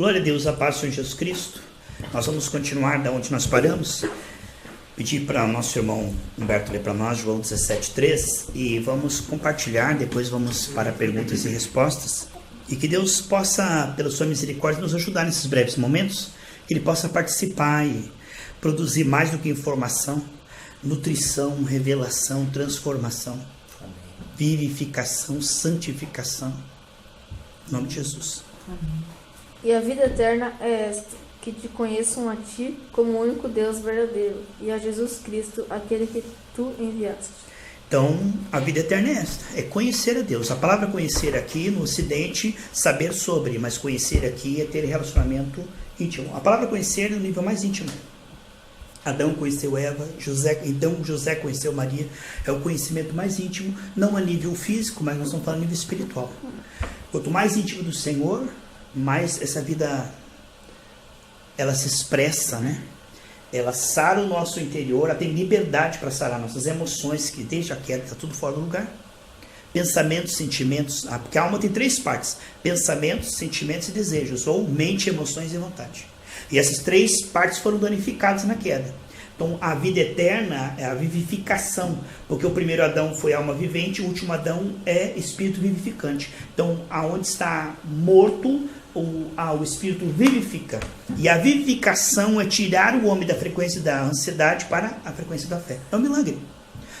Glória a Deus, a paz do Senhor Jesus Cristo. Nós vamos continuar da onde nós paramos. Pedir para o nosso irmão Humberto ler para nós João 17:3 e vamos compartilhar, depois vamos para perguntas e respostas. E que Deus possa, pela sua misericórdia, nos ajudar nesses breves momentos, que Ele possa participar e produzir mais do que informação, nutrição, revelação, transformação, amém, vivificação, santificação. Em nome de Jesus. Amém. E a vida eterna é esta, que te conheçam a ti como o único Deus verdadeiro e a Jesus Cristo, aquele que tu enviaste. Então, a vida eterna é esta, é conhecer a Deus. A palavra conhecer aqui no Ocidente, saber sobre, mas conhecer aqui é ter relacionamento íntimo. A palavra conhecer é no nível mais íntimo. Adão conheceu Eva, José conheceu Maria, é o conhecimento mais íntimo, não a nível físico, mas nós estamos falando a nível espiritual. Quanto mais íntimo do Senhor, mais essa vida ela se expressa, né? Ela sara o nosso interior, ela tem liberdade para sarar nossas emoções, que desde a queda está tudo fora do lugar. Pensamentos, sentimentos, porque a alma tem três partes: pensamentos, sentimentos e desejos, ou mente, emoções e vontade. E essas três partes foram danificadas na queda. Então a vida eterna é a vivificação, porque o primeiro Adão foi alma vivente, o último Adão é espírito vivificante. Então aonde está morto, o espírito vivifica. E a vivificação é tirar o homem da frequência da ansiedade para a frequência da fé. É um milagre.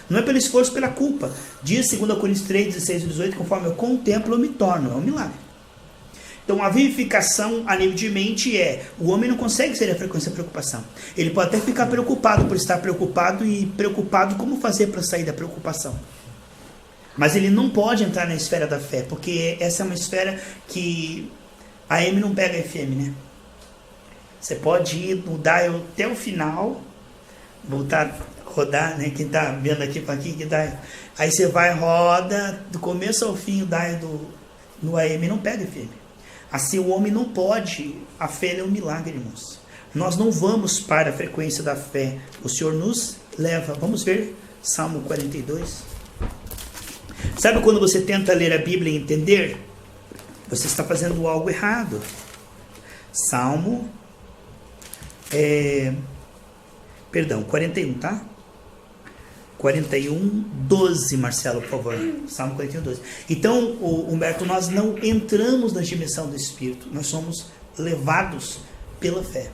Não é pelo esforço, pela culpa. Diz 2 Coríntios 3, 16 e 18, conforme eu contemplo, eu me torno. É um milagre. Então a vivificação a nível de mente o homem não consegue ser a frequência da preocupação. Ele pode até ficar preocupado por estar preocupado e preocupado como fazer para sair da preocupação. Mas ele não pode entrar na esfera da fé, porque essa é uma esfera que a AM não pega a FM, né? Você pode ir no dial até o final, voltar a rodar, né? Quem está vendo aqui para aqui, que dial. Aí você vai, roda, do começo ao fim o dial no AM não pega FM. Assim o homem não pode, a fé é um milagre, irmãos. Nós não vamos para a frequência da fé, o Senhor nos leva. Vamos ver Salmo 42. Sabe quando você tenta ler a Bíblia e entender? Você está fazendo algo errado. Salmo 41, tá? 41, 12, Marcelo, por favor. Salmo 41, 12. Então, Humberto, nós não entramos na dimensão do Espírito. Nós somos levados pela fé.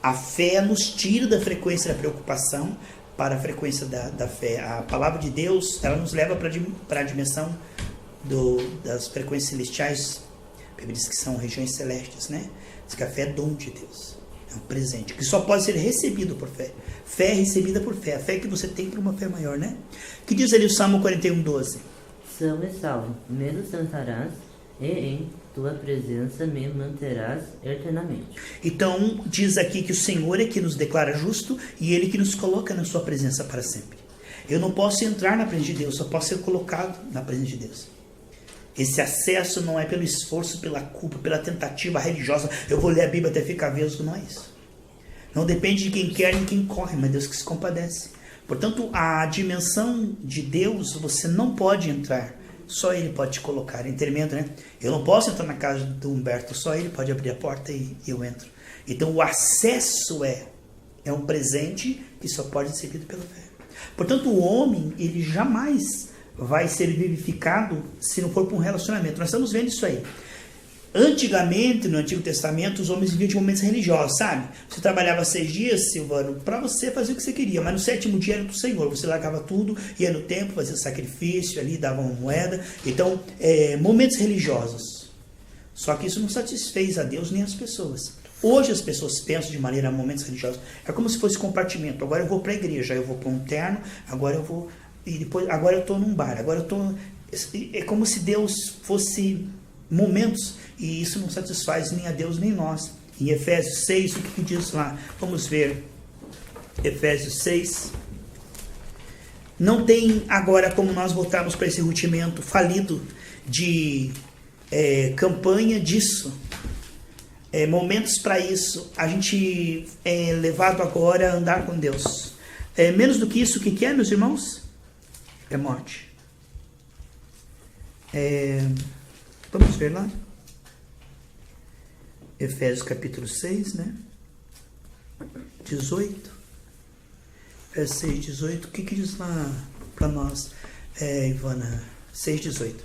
A fé nos tira da frequência da preocupação para a frequência da fé. A palavra de Deus, ela nos leva para a dimensão das frequências celestiais. A Bíblia diz que são regiões celestes, né? Diz que a fé é dom de Deus. É um presente, que só pode ser recebido por fé. Fé é recebida por fé. A fé que você tem por uma fé maior, né? Que diz ali o Salmo 41, 12? São e salvo, me sustentarás, e em tua presença me manterás eternamente. Então, diz aqui que o Senhor é que nos declara justo e Ele que nos coloca na sua presença para sempre. Eu não posso entrar na presença de Deus, só posso ser colocado na presença de Deus. Esse acesso não é pelo esforço, pela culpa, pela tentativa religiosa. Eu vou ler a Bíblia até ficar vesgo, não é isso. Não depende de quem quer nem quem corre, mas Deus que se compadece. Portanto, a dimensão de Deus você não pode entrar. Só Ele pode te colocar. É tremendo, né? Eu não posso entrar na casa do Humberto, só Ele pode abrir a porta e eu entro. Então o acesso é um presente que só pode ser recebido pela fé. Portanto, o homem, ele jamais vai ser vivificado se não for para um relacionamento. Nós estamos vendo isso aí. Antigamente, no Antigo Testamento, os homens viviam de momentos religiosos, sabe? Você trabalhava 6 dias, Silvano, para você fazer o que você queria, mas no 7º dia era do Senhor. Você largava tudo, ia no templo, fazia sacrifício ali, dava uma moeda. Então, momentos religiosos. Só que isso não satisfez a Deus nem as pessoas. Hoje as pessoas pensam de maneira momentos religiosos. É como se fosse compartimento. Agora eu vou para a igreja, eu vou para um terno, agora eu vou... E depois, agora eu estou num bar, agora eu estou... É como se Deus fosse momentos, e isso não satisfaz nem a Deus nem nós. Em Efésios 6, o que diz lá? Vamos ver. Efésios 6. Não tem agora como nós voltarmos para esse rutimento falido de campanha disso. Momentos para isso. A gente é levado agora a andar com Deus. Menos do que isso, o que é, meus irmãos? É morte. Vamos ver lá. Efésios capítulo 6, né? 18. Verso 6, 18. O que diz lá para nós, Ivana? 6, 18.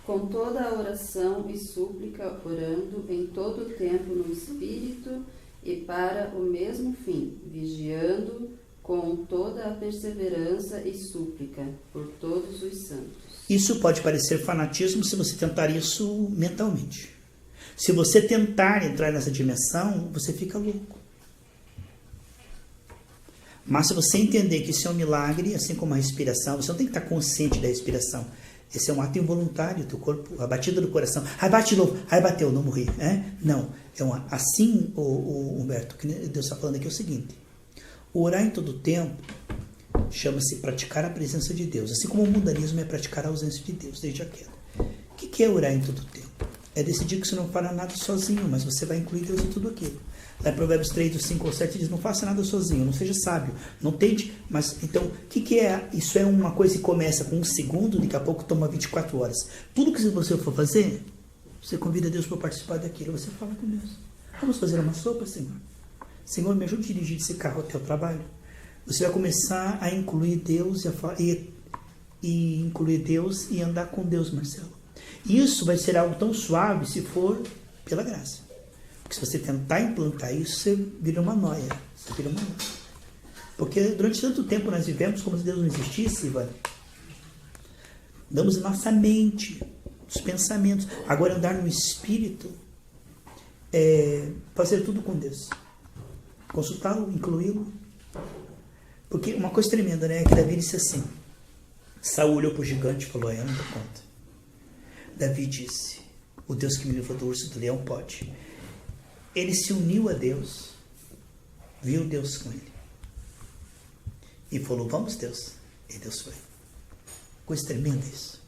Com toda a oração e súplica, orando em todo o tempo no Espírito e para o mesmo fim, vigiando com toda a perseverança e súplica por todos os santos. Isso pode parecer fanatismo se você tentar isso mentalmente. Se você tentar entrar nessa dimensão, você fica louco. Mas se você entender que isso é um milagre, assim como a respiração, você não tem que estar consciente da respiração. Esse é um ato involuntário, teu corpo, a batida do coração. Aí bate de novo, aí bateu, não morri. Não, assim, Humberto, o que Deus está falando aqui é o seguinte. Orar em todo tempo chama-se praticar a presença de Deus. Assim como o mundanismo é praticar a ausência de Deus, desde a queda. O que é orar em todo tempo? É decidir que você não fará nada sozinho, mas você vai incluir Deus em tudo aquilo. Lá em Provérbios 3, do 5 ao 7, diz, não faça nada sozinho, não seja sábio, não tente, mas então, o que é? Isso é uma coisa que começa com 1 segundo, daqui a pouco toma 24 horas. Tudo que você for fazer, você convida Deus para participar daquilo, você fala com Deus. Vamos fazer uma sopa, Senhor? Senhor, me ajude a dirigir esse carro até o trabalho. Você vai começar a incluir Deus e incluir Deus e andar com Deus, Marcelo. Isso vai ser algo tão suave se for pela graça. Porque se você tentar implantar isso, você vira uma noia. Porque durante tanto tempo nós vivemos como se Deus não existisse, Ivan. Damos nossa mente, os pensamentos. Agora andar no Espírito é fazer tudo com Deus. Consultá-lo, incluí-lo. Porque uma coisa tremenda, né? É que Davi disse assim. Saul olhou para o gigante e falou, eu não dou conta. Davi disse, o Deus que me livrou do urso e do leão pode. Ele se uniu a Deus, viu Deus com ele. E falou, vamos Deus. E Deus foi. Coisa tremenda isso.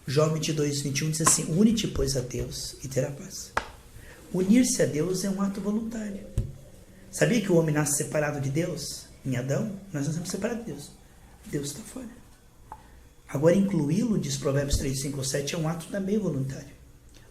Jó 22, 21 diz assim, une-te, pois, a Deus e terá paz. Unir-se a Deus é um ato voluntário. Sabia que o homem nasce separado de Deus? Em Adão, nós nascemos separados de Deus. Deus está fora. Agora, incluí-lo, diz Provérbios 3, 5 ou 7, é um ato também voluntário.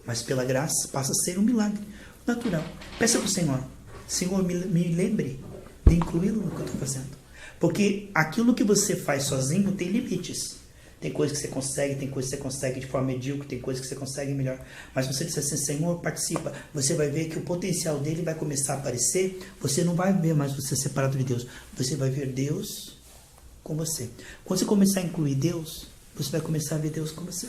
Mas pela graça passa a ser um milagre natural. Peça para o Senhor. Senhor, me lembre de incluí-lo no que eu estou fazendo. Porque aquilo que você faz sozinho tem limites. Tem coisas que você consegue, tem coisas que você consegue de forma medíocre, tem coisas que você consegue melhor. Mas você diz assim, Senhor, participa. Você vai ver que o potencial dele vai começar a aparecer. Você não vai ver mais você separado de Deus. Você vai ver Deus com você. Quando você começar a incluir Deus, você vai começar a ver Deus com você.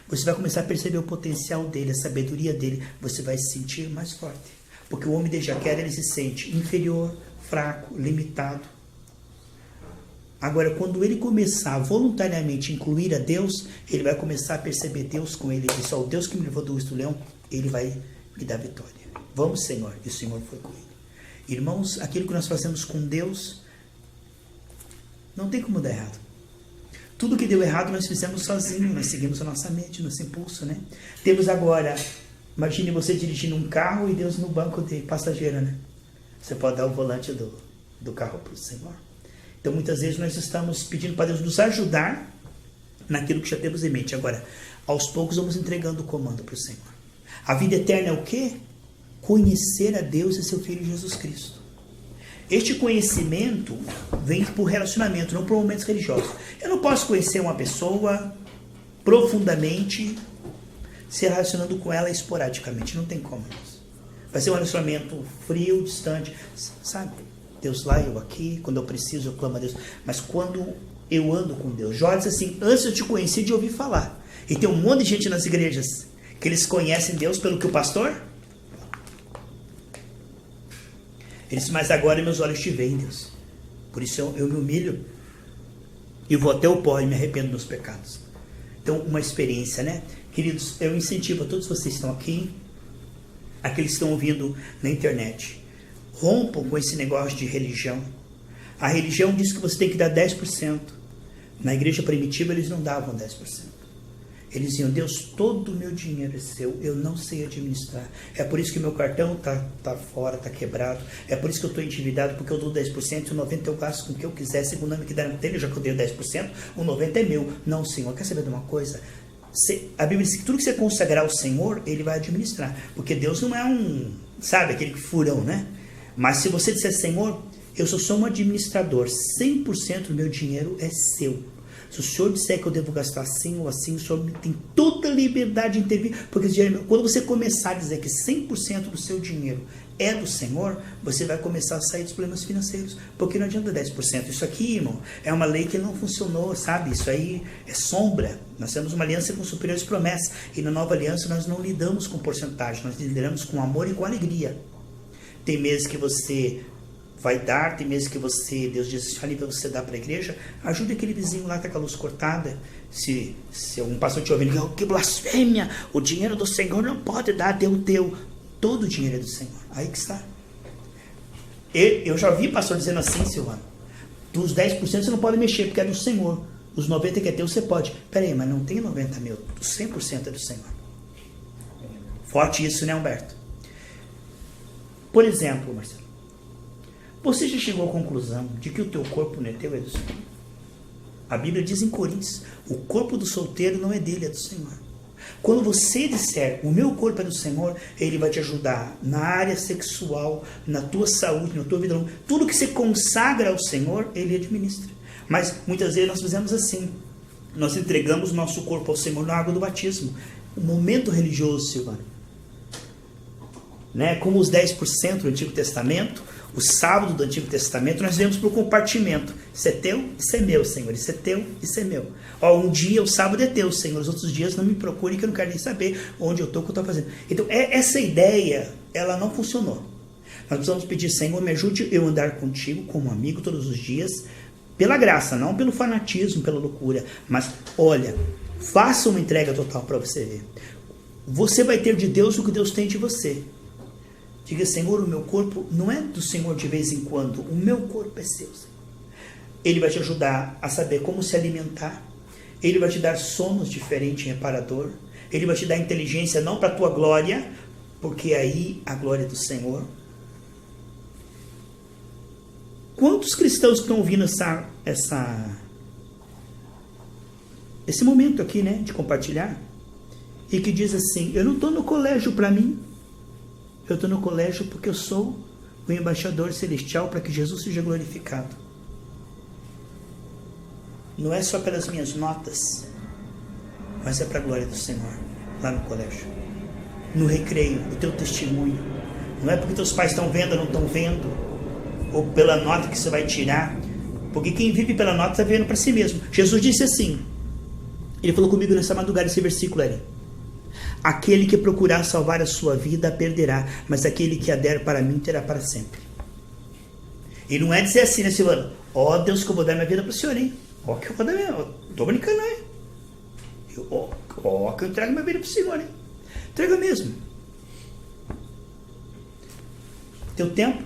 Você vai começar a perceber o potencial dele, a sabedoria dele. Você vai se sentir mais forte. Porque o homem desde a queda, ele se sente inferior, fraco, limitado. Agora, quando ele começar a voluntariamente incluir a Deus, ele vai começar a perceber Deus com ele. Ele diz, o Deus que me levou do urso do leão, ele vai me dar vitória. Vamos, Senhor. E o Senhor foi com ele. Irmãos, aquilo que nós fazemos com Deus, não tem como dar errado. Tudo que deu errado nós fizemos sozinhos, nós seguimos a nossa mente, nosso impulso, né? Temos agora, imagine você dirigindo um carro e Deus no banco de passageiro, né? Você pode dar o volante do carro para o Senhor. Então, muitas vezes nós estamos pedindo para Deus nos ajudar naquilo que já temos em mente. Agora, aos poucos vamos entregando o comando para o Senhor. A vida eterna é o quê? Conhecer a Deus e seu Filho Jesus Cristo. Este conhecimento vem por relacionamento, não por momentos religiosos. Eu não posso conhecer uma pessoa profundamente se relacionando com ela esporadicamente. Não tem como. Vai ser um relacionamento frio, distante, sabe? Deus lá, eu aqui, quando eu preciso, eu clamo a Deus. Mas quando eu ando com Deus, Jó diz assim, antes eu te conheci de ouvir falar. E tem um monte de gente nas igrejas que eles conhecem Deus pelo que o pastor... Ele disse, mas agora meus olhos te veem, Deus. Por isso eu me humilho e vou até o pó e me arrependo dos pecados. Então, uma experiência, né? Queridos, eu incentivo a todos vocês que estão aqui, aqueles que estão ouvindo na internet, rompam com esse negócio de religião. A religião diz que você tem que dar 10%. Na igreja primitiva eles não davam 10%. Eles diziam, Deus, todo o meu dinheiro é seu, eu não sei administrar. É por isso que meu cartão tá fora, tá quebrado. É por isso que eu estou endividado, porque eu dou 10% e o 90% eu gasto com o que eu quiser, segundo o nome que der na telha, já que eu dei 10%, o 90% é meu. Não, Senhor, quer saber de uma coisa? A Bíblia diz que tudo que você consagrar ao Senhor, Ele vai administrar. Porque Deus não é aquele furão, né? Mas se você disser, Senhor, eu sou só um administrador, 100% do meu dinheiro é seu. Se o Senhor disser que eu devo gastar assim ou assim, o Senhor tem toda a liberdade de intervir. Porque quando você começar a dizer que 100% do seu dinheiro é do Senhor, você vai começar a sair dos problemas financeiros. Porque não adianta 10%. Isso aqui, irmão, é uma lei que não funcionou, sabe? Isso aí é sombra. Nós temos uma aliança com superiores promessas. E na nova aliança nós não lidamos com porcentagem, nós lidamos com amor e com alegria. Tem meses que você vai dar, tem meses que Deus diz, ali para você dar para a igreja, ajude aquele vizinho lá que está com a luz cortada. Se algum pastor te ouvindo, que blasfêmia, o dinheiro do Senhor não pode dar, dê o teu. Todo o dinheiro é do Senhor, aí que está. Eu já vi pastor dizendo assim, Silvano, dos 10% você não pode mexer, porque é do Senhor. Os 90% que é teu, você pode. Peraí, mas não tem 90 mil, 100% é do Senhor. Forte isso, né, Humberto? Por exemplo, Marcelo, você já chegou à conclusão de que o teu corpo não é teu, é do Senhor? A Bíblia diz em Coríntios, o corpo do solteiro não é dele, é do Senhor. Quando você disser, o meu corpo é do Senhor, Ele vai te ajudar na área sexual, na tua saúde, na tua vida. Tudo que você consagra ao Senhor, Ele administra. Mas muitas vezes nós fazemos assim, nós entregamos nosso corpo ao Senhor na água do batismo. O momento religioso, Silvano, né? Como os 10% do Antigo Testamento, o sábado do Antigo Testamento, nós vemos para o compartimento. Isso é teu, isso é meu, Senhor. Isso é teu, isso é meu. Um dia o sábado é teu, Senhor. Os outros dias não me procure, que eu não quero nem saber onde eu estou, o que eu estou fazendo. Então, essa ideia, ela não funcionou. Nós precisamos pedir, Senhor, me ajude eu andar contigo como amigo todos os dias, pela graça, não pelo fanatismo, pela loucura. Mas, olha, faça uma entrega total para você ver. Você vai ter de Deus o que Deus tem de você. Diga, Senhor, o meu corpo não é do Senhor de vez em quando, o meu corpo é seu, Senhor. Ele vai te ajudar a saber como se alimentar, Ele vai te dar sonos diferentes e reparador, Ele vai te dar inteligência não para a tua glória, porque aí a glória é do Senhor. Quantos cristãos que estão ouvindo esse momento aqui, né, de compartilhar, e que diz assim, eu não estou no colégio para mim, eu estou no colégio porque eu sou o embaixador celestial para que Jesus seja glorificado. Não é só pelas minhas notas, mas é para a glória do Senhor, lá no colégio. No recreio, o teu testemunho. Não é porque teus pais estão vendo ou não estão vendo, ou pela nota que você vai tirar, porque quem vive pela nota está vendo para si mesmo. Jesus disse assim, Ele falou comigo nessa madrugada, esse versículo ali. Aquele que procurar salvar a sua vida a perderá, mas aquele que a der para mim terá para sempre. E não é dizer assim, né, Silvano? Ó, Deus, que eu vou dar minha vida para o Senhor, hein? Ó, que eu vou dar minha... Tô brincando, hein? Ó, que eu entrego minha vida para o Senhor, hein? Entrega mesmo. Teu tempo,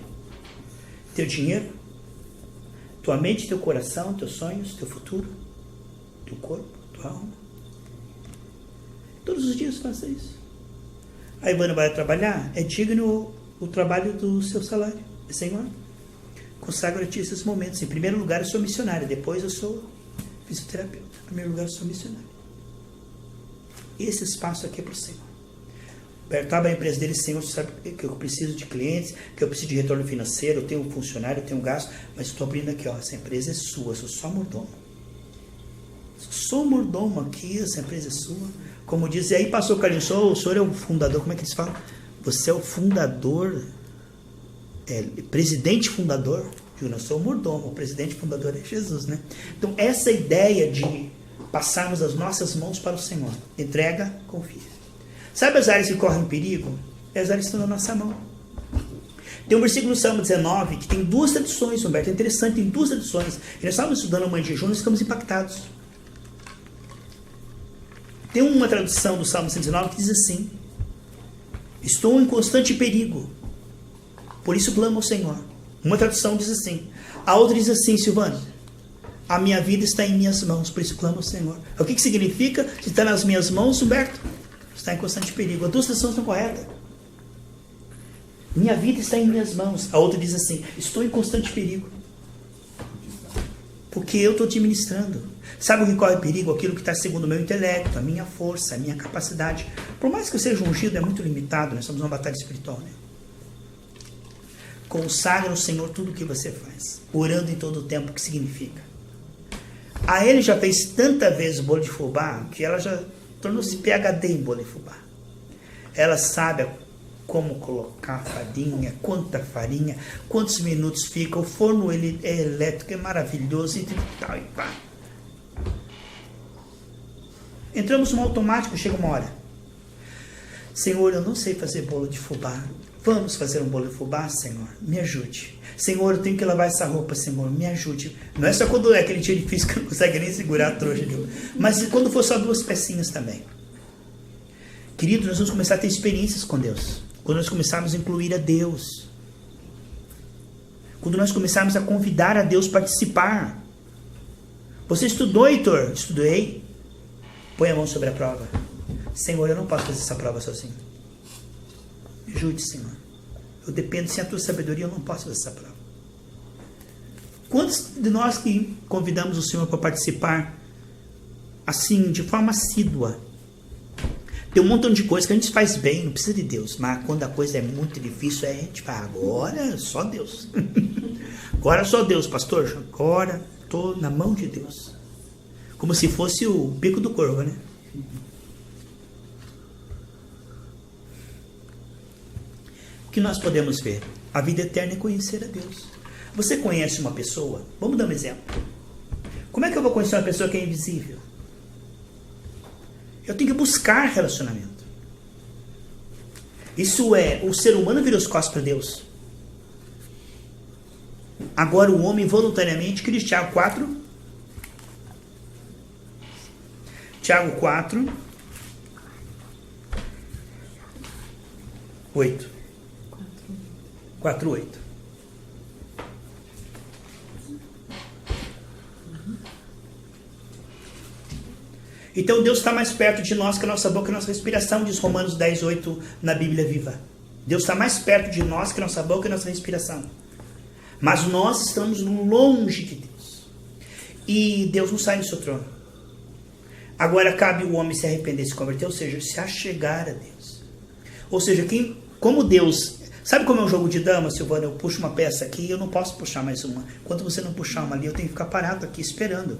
teu dinheiro, tua mente, teu coração, teus sonhos, teu futuro, teu corpo, tua alma. Todos os dias faça isso. A Ivana vai trabalhar, é digno o trabalho do seu salário. Senhor, consagra a ti esses momentos. Em primeiro lugar, eu sou missionária, depois eu sou fisioterapeuta. Em primeiro lugar, eu sou missionária. Esse espaço aqui é para o Senhor. Apertava a empresa dele, Senhor, você sabe que eu preciso de clientes, que eu preciso de retorno financeiro, eu tenho um funcionário, eu tenho um gasto, mas estou abrindo aqui, ó, essa empresa é sua, eu sou só mordomo. Sou mordomo aqui, essa empresa é sua. Como diz, e aí pastor Carlinhos, o senhor é o fundador, como é que eles falam? Você é o fundador, presidente fundador, eu não sou o mordomo, o presidente fundador é Jesus, né? Então essa ideia de passarmos as nossas mãos para o Senhor, entrega, confia. Sabe as áreas que correm perigo? As áreas estão na nossa mão. Tem um versículo no Salmo 19 que tem duas traduções, Humberto, é interessante, tem duas traduções. E nós estávamos estudando a Mãe de Jejum, nós ficamos impactados. Tem uma tradução do Salmo 119 que diz assim, estou em constante perigo, por isso clamo ao Senhor. Uma tradução diz assim, a outra diz assim, Silvano, a minha vida está em minhas mãos, por isso clamo ao Senhor. O que significa? Se está nas minhas mãos, Humberto, está em constante perigo. As duas traduções estão corretas. Minha vida está em minhas mãos. A outra diz assim, estou em constante perigo. Porque eu estou administrando. Sabe o que corre perigo? Aquilo que está segundo o meu intelecto, a minha força, a minha capacidade. Por mais que eu seja ungido, é muito limitado. Nós estamos numa batalha espiritual, né? Consagra ao Senhor tudo o que você faz. Orando em todo o tempo, o que significa? A ele já fez tanta vez o bolo de fubá, que ela já tornou-se PhD em bolo de fubá. Ela sabe como colocar farinha, quanta farinha, quantos minutos fica. O forno ele é elétrico, é maravilhoso e tal e pá. Entramos no automático, chega uma hora. Senhor, eu não sei fazer bolo de fubá. Vamos fazer um bolo de fubá, Senhor? Me ajude. Senhor, eu tenho que lavar essa roupa, Senhor, me ajude. Não é só quando é aquele dia difícil que não consegue nem segurar a trouxa de roupa. Mas quando for só 2 pecinhas também. Querido, nós vamos começar a ter experiências com Deus. Quando nós começarmos a incluir a Deus. Quando nós começarmos a convidar a Deus a participar. Você estudou, Heitor? Estudei. Põe a mão sobre a prova. Senhor, eu não posso fazer essa prova sozinho. Me ajude, Senhor. Eu dependo, sem a tua sabedoria, eu não posso fazer essa prova. Quantos de nós que convidamos o Senhor para participar, assim, de forma assídua? Tem um montão de coisa que a gente faz bem, não precisa de Deus. Mas quando a coisa é muito difícil, a gente fala, agora só Deus. Agora só Deus, pastor. Agora estou na mão de Deus. Como se fosse o bico do corvo, né? O que nós podemos ver? A vida eterna é conhecer a Deus. Você conhece uma pessoa? Vamos dar um exemplo. Como é que eu vou conhecer uma pessoa que é invisível? Eu tenho que buscar relacionamento. Isso é, o ser humano virou os costas para Deus. Agora o homem voluntariamente, Tiago 4. Tiago 4. 8. 4, 8. Então Deus está mais perto de nós que a nossa boca e a nossa respiração, diz Romanos 10, 8 na Bíblia Viva. Deus está mais perto de nós que a nossa boca e a nossa respiração. Mas nós estamos longe de Deus. E Deus não sai do seu trono. Agora cabe o homem se arrepender e se converter, ou seja, se achegar a Deus. Ou seja, como Deus... Sabe como é um jogo de damas, Silvana? Eu puxo uma peça aqui e eu não posso puxar mais uma. Enquanto você não puxar uma ali, eu tenho que ficar parado aqui esperando.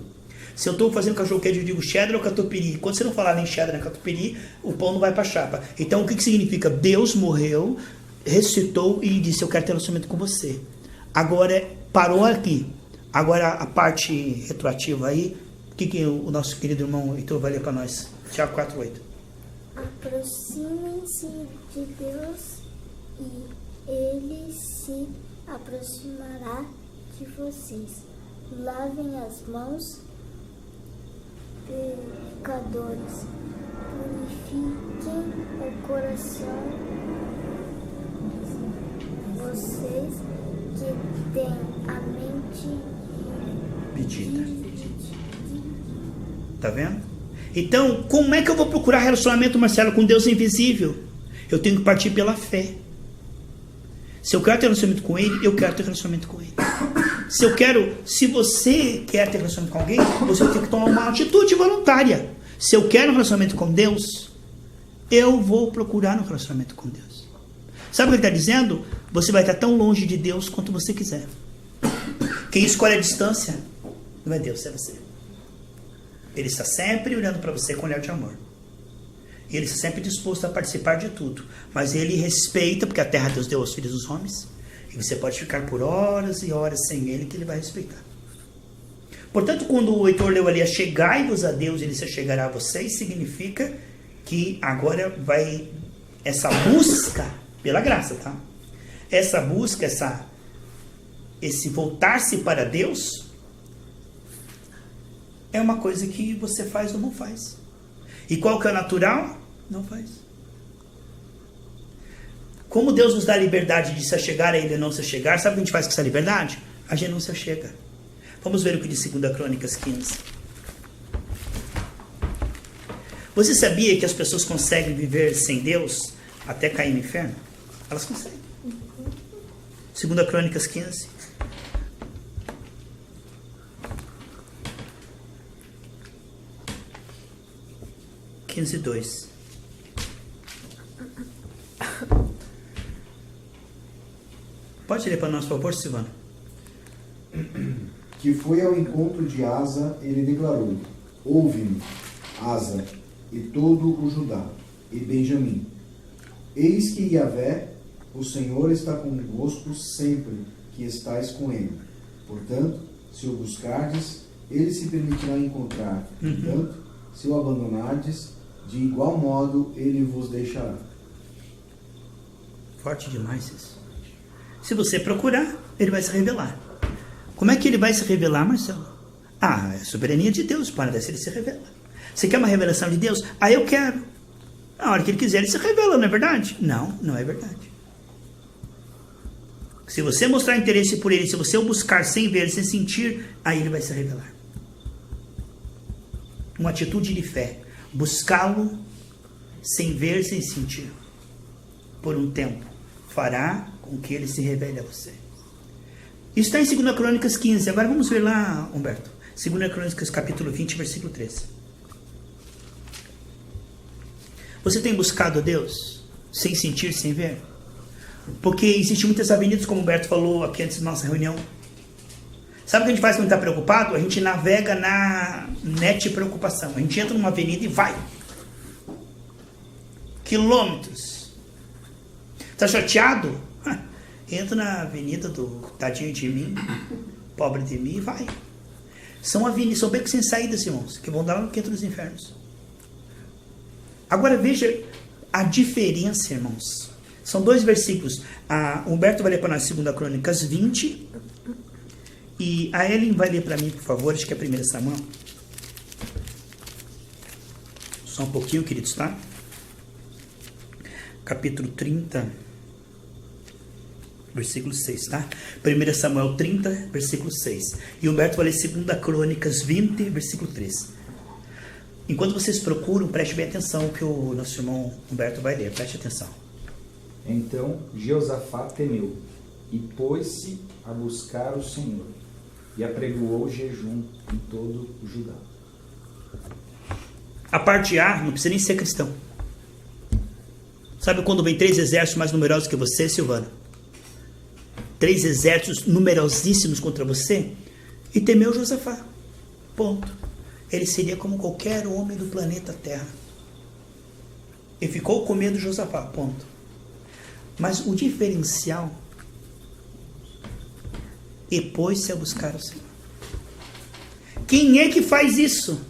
Se eu estou fazendo cachorro queijo, eu digo cheddar ou catupiry. Quando você não falar nem cheddar nem catupiry, o pão não vai para a chapa. Então, o que significa? Deus morreu, ressuscitou e disse, eu quero ter relacionamento com você. Agora, parou aqui. Agora, a parte retroativa aí, o que o nosso querido irmão Heitor vai ler para nós? Tiago 4, 8. Aproximem-se de Deus e Ele se aproximará de vocês. Lavem as mãos, pecadores. Purifiquem o coração, vocês que têm a mente dividida. Tá vendo? Então, como é que eu vou procurar relacionamento, Marcelo, com Deus invisível? Eu tenho que partir pela fé. Se eu quero ter relacionamento com Ele, eu quero ter relacionamento com Ele. Se você quer ter relacionamento com alguém, você tem que tomar uma atitude voluntária. Se eu quero um relacionamento com Deus, eu vou procurar um relacionamento com Deus. Sabe o que ele está dizendo? Você vai estar tão longe de Deus quanto você quiser. Quem escolhe a distância não é Deus, é você. Ele está sempre olhando para você com olhar de amor. Ele está sempre disposto a participar de tudo. Mas ele respeita, porque a terra Deus deu aos filhos dos homens. E você pode ficar por horas e horas sem ele, que ele vai respeitar. Portanto, quando o Heitor leu ali, achegai-vos a Deus, ele se achegará a vocês, significa que agora vai essa busca pela graça, tá? Essa busca, esse voltar-se para Deus, é uma coisa que você faz ou não faz. E qual que é o natural? Não faz. Como Deus nos dá a liberdade de se achegar a Ele e não se achegar, sabe o que a gente faz com essa liberdade? A gente não se achega. Vamos ver o que diz 2 Crônicas 15. Você sabia que as pessoas conseguem viver sem Deus até cair no inferno? Elas conseguem. 2 Crônicas 15. 15, 2. Pode ler para nós, por favor, Silvano? Que foi ao encontro de Asa, ele declarou: ouve-me, Asa, e todo o Judá, e Benjamim. Eis que Yahvé, o Senhor, está convosco sempre que estais com ele. Portanto, se o buscardes, ele se permitirá encontrar. Portanto, se o abandonardes, de igual modo ele vos deixará. Forte demais isso. Se você procurar, ele vai se revelar. Como é que ele vai se revelar, Marcelo? É a soberania de Deus, para ele se revela. Você quer uma revelação de Deus? Eu quero. Na hora que ele quiser, ele se revela, não é verdade? Não, não é verdade. Se você mostrar interesse por ele, se você o buscar sem ver, sem sentir, aí ele vai se revelar. Uma atitude de fé. Buscá-lo sem ver, sem sentir. Por um tempo. Fará com que ele se revele a você. Isso está em 2 Crônicas 15. Agora vamos ver lá, Humberto. 2 Crônicas capítulo 20, versículo 13. Você tem buscado a Deus sem sentir, sem ver? Porque existem muitas avenidas, como o Humberto falou aqui antes da nossa reunião. Sabe o que a gente faz quando está preocupado? A gente navega na net preocupação. A gente entra numa avenida e vai. Quilômetros. Está chateado? Entra na avenida do tadinho de mim, pobre de mim, e vai. São avenidas, são becos sem saídas, irmãos, que vão dar no quinto dos infernos. Agora veja a diferença, irmãos. São 2 versículos. Humberto vai ler para nós 2 Crônicas 20. E a Ellen vai ler para mim, por favor, acho que é 1 Samuel. Só um pouquinho, queridos, tá? Capítulo 30, versículo 6, tá? 1 Samuel 30, versículo 6. E Humberto vai ler 2 Crônicas 20, versículo 3. Enquanto vocês procuram, preste bem atenção o que o nosso irmão Humberto vai ler. Preste atenção. Então Jeosafá temeu e pôs-se a buscar o Senhor e apregoou jejum em todo o Judá. A parte A não precisa nem ser cristão. Sabe quando vem 3 exércitos mais numerosos que você, Silvana? 3 exércitos numerosíssimos contra você? E temeu Josafá. Ponto. Ele seria como qualquer homem do planeta Terra. E ficou com medo de Josafá. Ponto. Mas o diferencial é pôs-se a buscar o Senhor. Quem é que faz isso?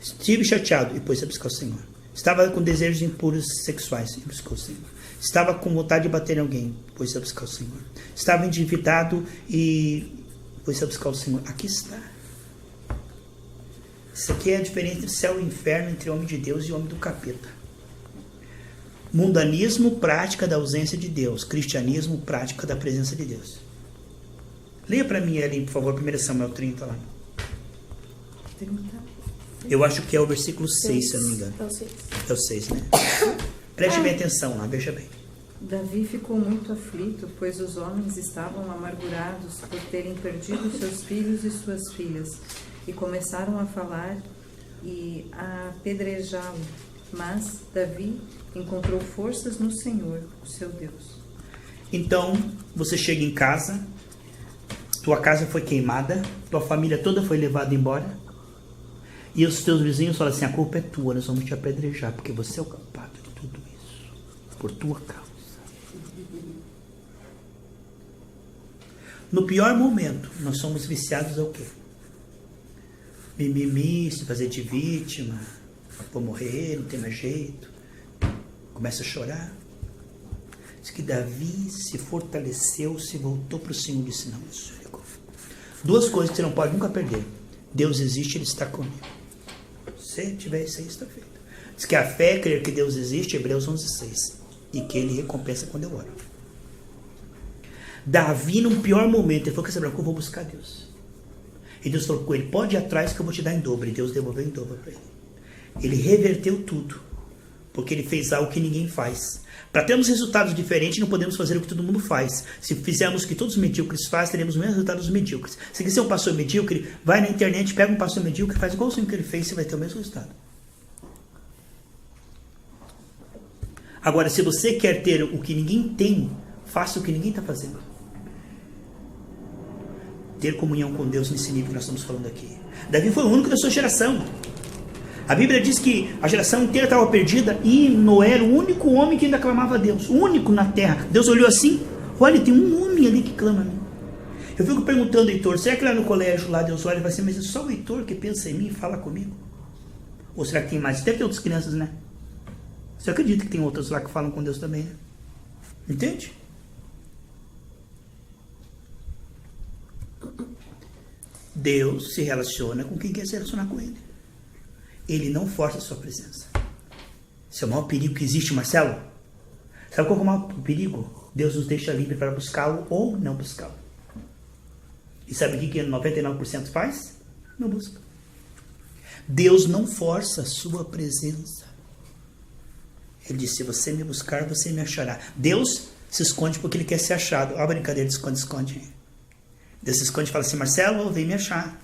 Estive chateado e pôs-se a buscar o Senhor. Estava com desejos impuros sexuais e buscou o Senhor. Estava com vontade de bater em alguém, pôs-se a buscar o Senhor. Estava endividado e pôs-se a buscar o Senhor. Aqui está. Isso aqui é a diferença entre céu e inferno, entre homem de Deus e homem do capeta. Mundanismo, prática da ausência de Deus. Cristianismo, prática da presença de Deus. Leia para mim ali, por favor, 1 Samuel 30 lá. 30. Eu acho que é o versículo 6, se eu não me engano. É o 6. É o 6, né? Preste bem atenção lá, veja bem. Davi ficou muito aflito, pois os homens estavam amargurados por terem perdido seus filhos e suas filhas, e começaram a falar e a apedrejá-lo. Mas Davi encontrou forças no Senhor, o seu Deus. Então, você chega em casa, tua casa foi queimada, tua família toda foi levada embora, e os teus vizinhos falam assim: a culpa é tua, nós vamos te apedrejar, porque você é o culpado de tudo isso, por tua causa. No pior momento, nós somos viciados ao quê? Mimimi, se fazer de vítima, vou morrer, não tem mais jeito. Começa a chorar. Diz que Davi se fortaleceu, se voltou para o Senhor e disse: não, misericórdia. 2 coisas que você não pode nunca perder: Deus existe, Ele está comigo. Se tiver isso aí, está feito. Diz que a fé é crer que Deus existe, Hebreus 11:6, e que Ele recompensa quando eu oro. Davi, num pior momento, ele falou: que você branco, eu vou buscar Deus. E Deus falou com ele: pode ir atrás que eu vou te dar em dobro. E Deus devolveu em dobro para ele. Ele reverteu tudo. Porque ele fez algo que ninguém faz. Para termos resultados diferentes, não podemos fazer o que todo mundo faz. Se fizermos o que todos os medíocres fazem, teremos os mesmos resultados dos medíocres. Se quiser um pastor medíocre, vai na internet, pega um pastor medíocre, faz igualzinho que ele fez, você vai ter o mesmo resultado. Agora, se você quer ter o que ninguém tem, faça o que ninguém está fazendo. Ter comunhão com Deus nesse nível que nós estamos falando aqui. Davi foi o único da sua geração. A Bíblia diz que a geração inteira estava perdida e Noé era o único homem que ainda clamava a Deus. O único na terra. Deus olhou assim, olha, tem um homem ali que clama a mim. Eu fico perguntando, Heitor, será que lá no colégio, lá Deus olha e vai assim, mas é só o Heitor que pensa em mim e fala comigo? Ou será que tem mais? Deve ter outras crianças, né? Você acredita que tem outras lá que falam com Deus também, né? Entende? Deus se relaciona com quem quer se relacionar com Ele. Ele não força a sua presença. Esse é o maior perigo que existe, Marcelo. Sabe qual é o maior perigo? Deus nos deixa livre para buscá-lo ou não buscá-lo. E sabe o que 99% faz? Não busca. Deus não força a sua presença. Ele disse, se você me buscar, você me achará. Deus se esconde porque ele quer ser achado. Olha a brincadeira de esconde. Deus se esconde e fala assim, Marcelo, vem me achar.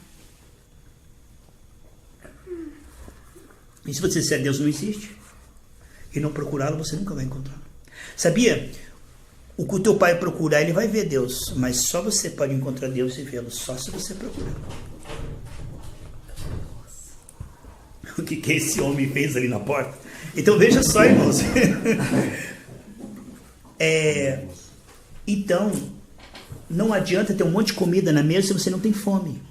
E se você disser Deus não existe e não procurá-lo, você nunca vai encontrá-lo. Sabia? O que o teu pai procurar, ele vai ver Deus. Mas só você pode encontrar Deus e vê-lo. Só se você procurar. O que esse homem fez ali na porta? Então veja só, irmãos. Então, não adianta ter um monte de comida na mesa se você não tem fome.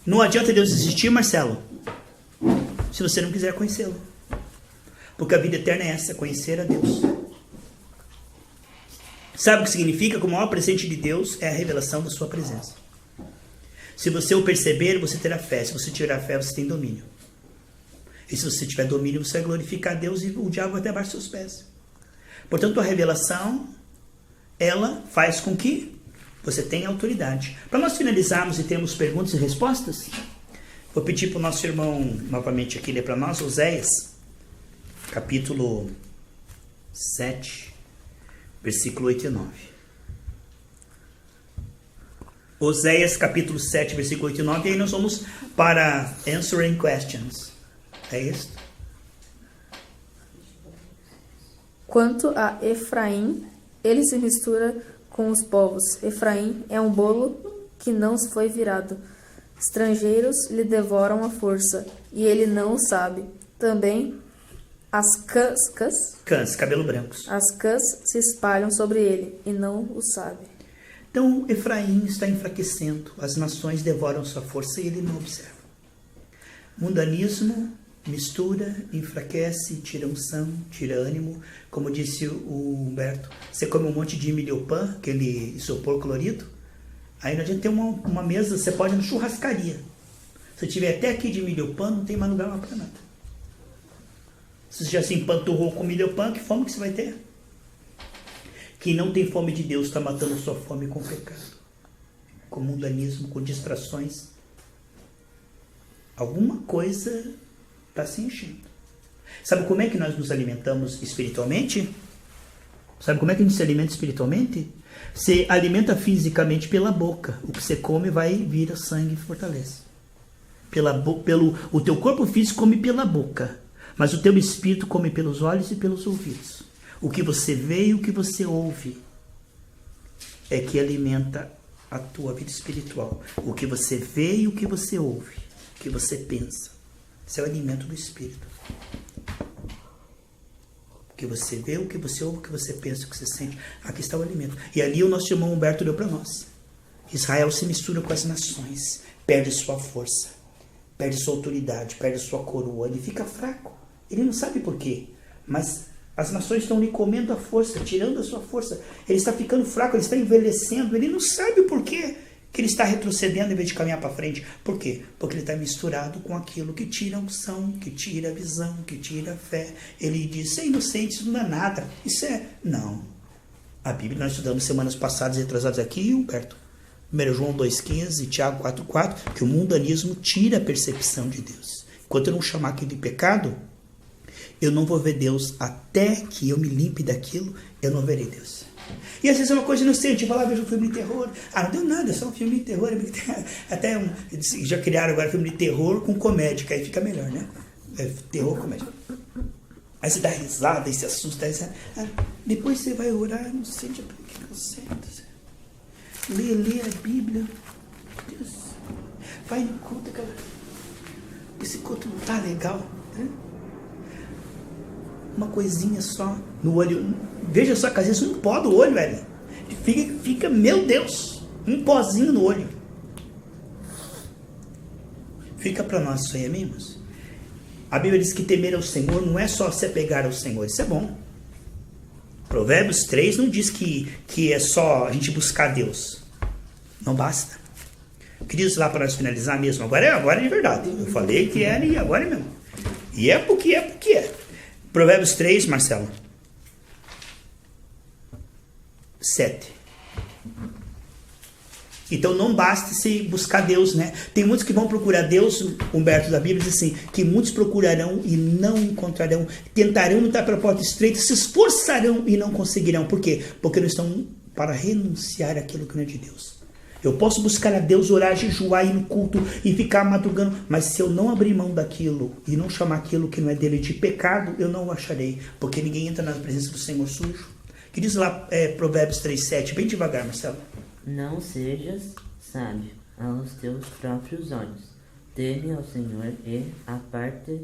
Não adianta Deus existir, Marcelo, se você não quiser conhecê-lo. Porque a vida eterna é essa, conhecer a Deus. Sabe o que significa? Que o maior presente de Deus é a revelação da sua presença. Se você o perceber, você terá fé. Se você tiver fé, você tem domínio. E se você tiver domínio, você vai glorificar a Deus e o diabo vai até abaixo dos seus pés. Portanto, a revelação, ela faz com que você tenha autoridade. Para nós finalizarmos e termos perguntas e respostas, vou pedir para o nosso irmão novamente aqui ler para nós, Oséias, capítulo 7, versículo 8 e 9. Oséias, capítulo 7, versículo 8 e 9, e aí nós vamos para Answering Questions. É isso? Quanto a Efraim, ele se mistura com os povos. Efraim é um bolo que não foi virado. Estrangeiros lhe devoram a força, e ele não o sabe. Também as cãs, cabelo brancos. As cãs se espalham sobre ele, e não o sabe. Então, Efraim está enfraquecendo. As nações devoram sua força e ele não observa. Mundanismo mistura, enfraquece, tira unção, tira ânimo. Como disse o Humberto, você come um monte de milhopan, aquele isopor colorido, aí não adianta ter uma mesa, você pode ir na churrascaria. Se tiver até aqui de milhopan, não tem mais lugar para nada. Se você já se empanturrou com milhopan, que fome que você vai ter? Quem não tem fome de Deus está matando sua fome com pecado, com mundanismo, com distrações. Alguma coisa está se enchendo. Sabe como é que nós nos alimentamos espiritualmente? Sabe como é que a gente se alimenta espiritualmente? Você alimenta fisicamente pela boca. O que você come vai vir a sangue e fortalece. O teu corpo físico come pela boca, mas o teu espírito come pelos olhos e pelos ouvidos. O que você vê e o que você ouve é que alimenta a tua vida espiritual. O que você vê e o que você ouve, o que você pensa. Esse é o alimento do espírito. O que você vê, o que você ouve, o que você pensa, o que você sente. Aqui está o alimento. E ali o nosso irmão Humberto deu para nós. Israel se mistura com as nações, perde sua força, perde sua autoridade, perde sua coroa. Ele fica fraco. Ele não sabe por quê, mas as nações estão lhe comendo a força, tirando a sua força. Ele está ficando fraco, ele está envelhecendo. Ele não sabe o porquê que ele está retrocedendo em vez de caminhar para frente. Por quê? Porque ele está misturado com aquilo que tira a unção, que tira a visão, que tira a fé. Ele diz, é inocente, isso não é nada. Isso é... Não. A Bíblia nós estudamos semanas passadas e retrasadas aqui, Humberto. 1 João 2,15 e Tiago 4,4, que o mundanismo tira a percepção de Deus. Enquanto eu não chamar aquilo de pecado, eu não vou ver Deus. Até que eu me limpe daquilo, eu não verei Deus. E às vezes é uma coisa inocente, vai lá, vejo um filme de terror. Ah, não deu nada, é só um filme de terror. Até já criaram agora filme de terror com comédia, que aí fica melhor, né? É terror, comédia. Aí você dá risada e se assusta. Depois você vai orar, não sente por que eu sento. Lê a Bíblia. Deus. Vai no culto, cara. Esse culto não tá legal, né? Uma coisinha só no olho. Veja só que às vezes um pó do olho, velho. Fica, meu Deus, um pozinho no olho. Fica para nós isso aí, amigos. A Bíblia diz que temer ao Senhor não é só se apegar ao Senhor. Isso é bom. Provérbios 3 não diz que é só a gente buscar Deus. Não basta. Queridos, lá para nós finalizar mesmo. Agora é de verdade. Eu falei que era e agora é mesmo. E é porque é. Provérbios 3, Marcelo. 7. Então não basta se buscar Deus, né? Tem muitos que vão procurar Deus, Humberto da Bíblia diz assim, que muitos procurarão e não encontrarão, tentarão entrar pela porta estreita, se esforçarão e não conseguirão. Por quê? Porque não estão para renunciar àquilo que não é de Deus. Eu posso buscar a Deus, orar, jejuar, ir no culto e ficar madrugando, mas se eu não abrir mão daquilo e não chamar aquilo que não é dele de pecado, eu não o acharei, porque ninguém entra na presença do Senhor sujo. Que diz lá Provérbios 3:7, bem devagar, Marcelo. Não sejas sábio aos teus próprios olhos. Teme ao Senhor e aparta-te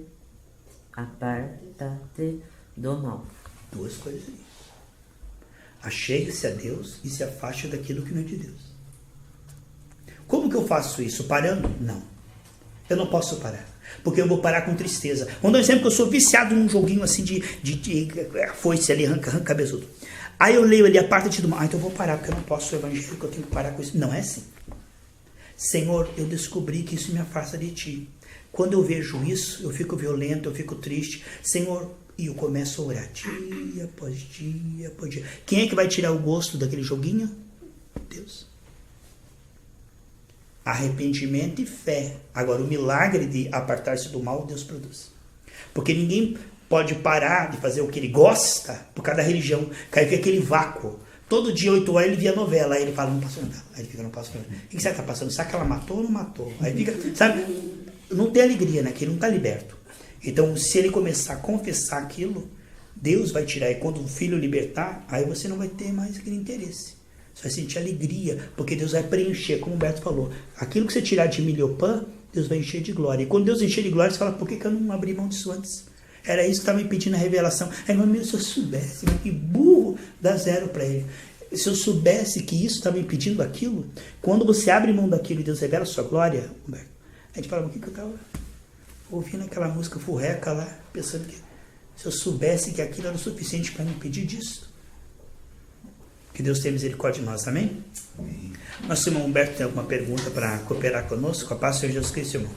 do mal. Duas coisas aí. Achegue-se a Deus e se afaste daquilo que não é de Deus. Como que eu faço isso? Parando? Não. Eu não posso parar. Porque eu vou parar com tristeza. Vamos dar um exemplo que eu sou viciado num joguinho assim de foice ali, arranca cabeçudo. Aí eu leio ali, aparta-te do mal. Então eu vou parar, porque eu não posso ser evangélico, eu tenho que parar com isso. Não é assim. Senhor, eu descobri que isso me afasta de ti. Quando eu vejo isso, eu fico violento, eu fico triste. Senhor, e eu começo a orar dia após dia após dia. Quem é que vai tirar o gosto daquele joguinho? Deus. Arrependimento e fé. Agora, o milagre de apartar-se do mal, Deus produz. Porque ninguém pode parar de fazer o que ele gosta por causa da religião. Caiu aquele vácuo. Todo dia, 8 horas, ele via novela. Aí ele fala, não passou novela. Aí ele fica, não passou novela. O que você está passando? Será que ela matou ou não matou? Aí fica, sabe? Não tem alegria, né? Que ele não está liberto. Então, se ele começar a confessar aquilo, Deus vai tirar. E quando o filho libertar, aí você não vai ter mais aquele interesse. Você vai sentir alegria, porque Deus vai preencher, como o Humberto falou. Aquilo que você tirar de milho ou pã, Deus vai encher de glória. E quando Deus encher de glória, você fala, por que eu não abri mão disso antes? Era isso que estava me pedindo a revelação. Aí, meu, se eu soubesse, que burro, dá 0 para ele. Se eu soubesse que isso estava me pedindo aquilo, quando você abre mão daquilo e Deus revela a sua glória, Humberto, a gente fala, o que eu estava ouvindo aquela música furreca lá, pensando que se eu soubesse que aquilo era o suficiente para me pedir disso. Que Deus tenha misericórdia de nós, amém? Amém. Nosso irmão Humberto tem alguma pergunta para cooperar conosco? A paz do Senhor Jesus Cristo, irmão.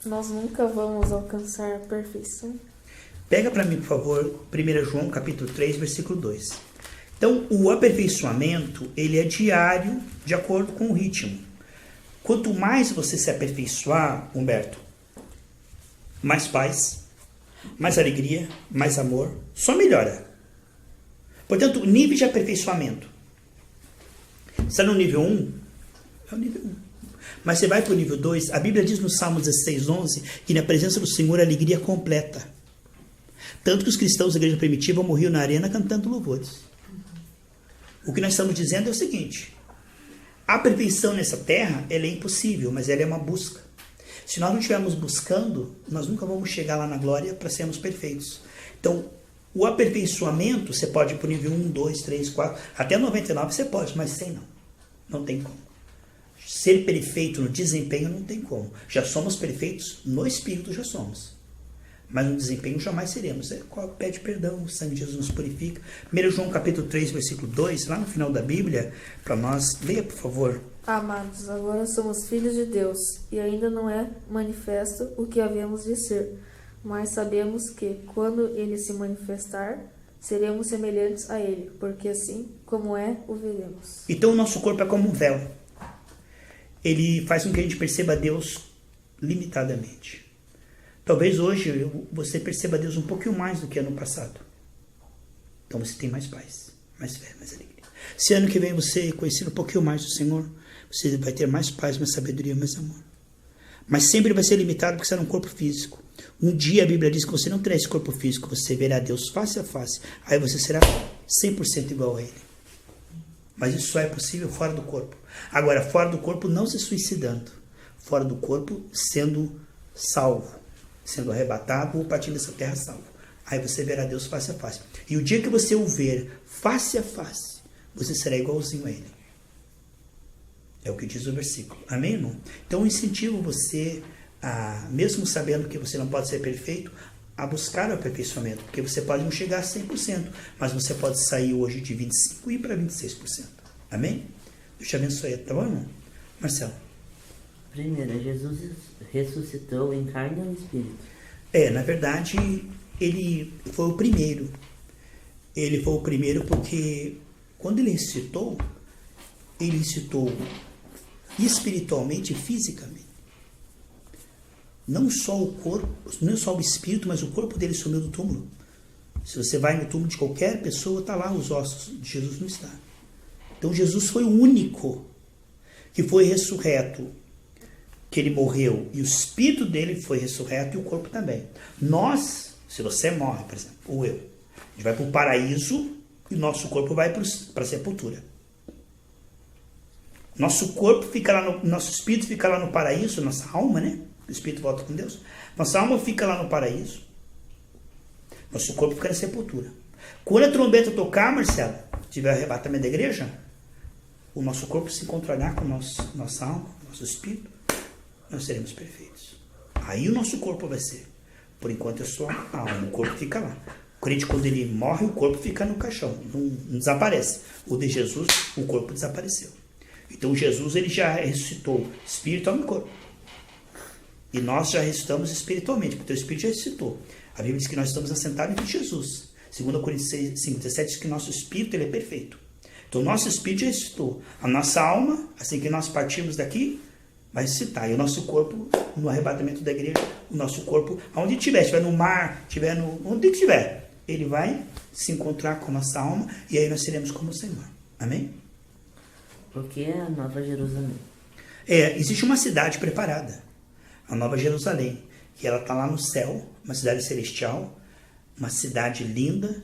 Nós nunca vamos alcançar a perfeição. Pega para mim, por favor, 1 João capítulo 3, versículo 2. Então, o aperfeiçoamento, ele é diário, de acordo com o ritmo. Quanto mais você se aperfeiçoar, Humberto, mais paz, mais alegria, mais amor, só melhora. Portanto, o nível de aperfeiçoamento. Está no nível 1? É o nível 1. Mas você vai para o nível 2, a Bíblia diz no Salmo 16:11 que na presença do Senhor a alegria completa. Tanto que os cristãos da igreja primitiva morriam na arena cantando louvores. O que nós estamos dizendo é o seguinte: a perfeição nessa terra ela é impossível, mas ela é uma busca. Se nós não estivermos buscando, nós nunca vamos chegar lá na glória para sermos perfeitos. Então, o aperfeiçoamento, você pode ir para o nível 1, 2, 3, 4, até 99 você pode, mas 100 não. Não tem como. Ser perfeito no desempenho não tem como. Já somos perfeitos no espírito, já somos. Mas no desempenho jamais seremos. Pede perdão, o sangue de Jesus nos purifica. 1 João capítulo 3, versículo 2, lá no final da Bíblia, para nós, leia por favor. Amados, agora somos filhos de Deus, e ainda não é manifesto o que havemos de ser, mas sabemos que, quando ele se manifestar, seremos semelhantes a ele, porque assim como é, o veremos. Então o nosso corpo é como um véu. ele faz com que a gente perceba Deus limitadamente. Talvez hoje você perceba Deus um pouquinho mais do que ano passado. Então você tem mais paz, mais fé, mais alegria. Se ano que vem você conhecer um pouquinho mais do Senhor, você vai ter mais paz, mais sabedoria, mais amor. Mas sempre vai ser limitado porque você é um corpo físico. Um dia a Bíblia diz que você não terá esse corpo físico, você verá Deus face a face. Aí você será 100% igual a Ele. Mas isso só é possível fora do corpo. Agora, fora do corpo não se suicidando. Fora do corpo sendo salvo, sendo arrebatado ou partindo dessa terra salvo. Aí você verá Deus face a face. E o dia que você o ver face a face, você será igualzinho a Ele. É o que diz o versículo. Amém, irmão? Então eu incentivo você, mesmo sabendo que você não pode ser perfeito, a buscar o aperfeiçoamento. Porque você pode não chegar a 100%, mas você pode sair hoje de 25% e ir para 26%. Amém? Deus te abençoe. Tá bom, irmão? Marcelo. Primeiro, Jesus ressuscitou em carne ou espírito? Na verdade, ele foi o primeiro. Ele foi o primeiro porque quando ele ressuscitou espiritualmente e fisicamente. Não só o corpo, não só o espírito, mas o corpo dele sumiu do túmulo. Se você vai no túmulo de qualquer pessoa, está lá os ossos. De Jesus não está. Então Jesus foi o único que foi ressurreto, que ele morreu, e o espírito dele foi ressurreto e o corpo também. Nós, se você morre, por exemplo, ou eu, a gente vai para o paraíso e o nosso corpo vai para a sepultura. Nosso corpo fica lá, nosso espírito fica lá no paraíso, nossa alma, né? O espírito volta com Deus. Nossa alma fica lá no paraíso. Nosso corpo fica na sepultura. Quando a trombeta tocar, Marcelo, tiver arrebatamento da igreja, o nosso corpo se encontrará com nossa alma, nosso espírito, nós seremos perfeitos. Aí o nosso corpo vai ser. Por enquanto é só a alma, o corpo fica lá. O crente, quando ele morre, o corpo fica no caixão, não desaparece. O de Jesus, o corpo desapareceu. Então Jesus, ele já ressuscitou espírito, alma e corpo. E nós já ressuscitamos espiritualmente, porque o espírito já ressuscitou. A Bíblia diz que nós estamos assentados em Jesus. 2 Coríntios 5:17 diz que nosso espírito ele é perfeito. Então nosso espírito já ressuscitou. A nossa alma, assim que nós partirmos daqui, vai ressuscitar. E o nosso corpo, no arrebatamento da igreja, o nosso corpo, aonde estiver no mar, onde estiver, ele vai se encontrar com a nossa alma e aí nós seremos como o Senhor. Amém? O que é a Nova Jerusalém? Existe uma cidade preparada, a Nova Jerusalém, que ela está lá no céu, uma cidade celestial, uma cidade linda,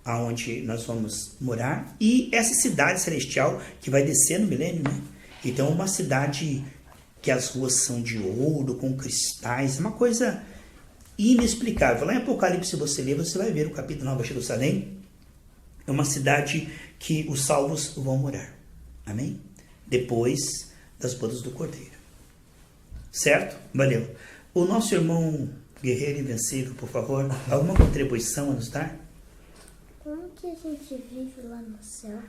aonde nós vamos morar. E essa cidade celestial que vai descer no milênio, né? Então, uma cidade que as ruas são de ouro, com cristais, uma coisa inexplicável. Lá em Apocalipse, se você ler, você vai ver o capítulo Nova Jerusalém. É uma cidade que os salvos vão morar. Amém? Depois das bodas do Cordeiro. Certo? Valeu. O nosso irmão guerreiro invencível, por favor, alguma contribuição a nos dar? Como que a gente vive lá no céu?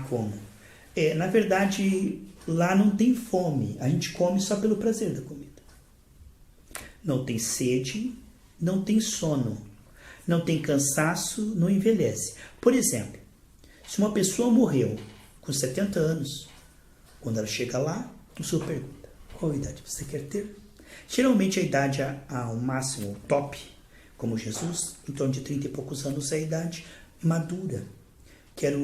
Como? Na verdade, lá não tem fome. A gente come só pelo prazer da comida. Não tem sede, não tem sono, não tem cansaço, não envelhece. Por exemplo, se uma pessoa morreu com 70 anos, quando ela chega lá, o senhor pergunta, qual idade você quer ter? Geralmente a idade ao máximo, top, como Jesus, em torno de 30 e poucos anos é a idade madura, que era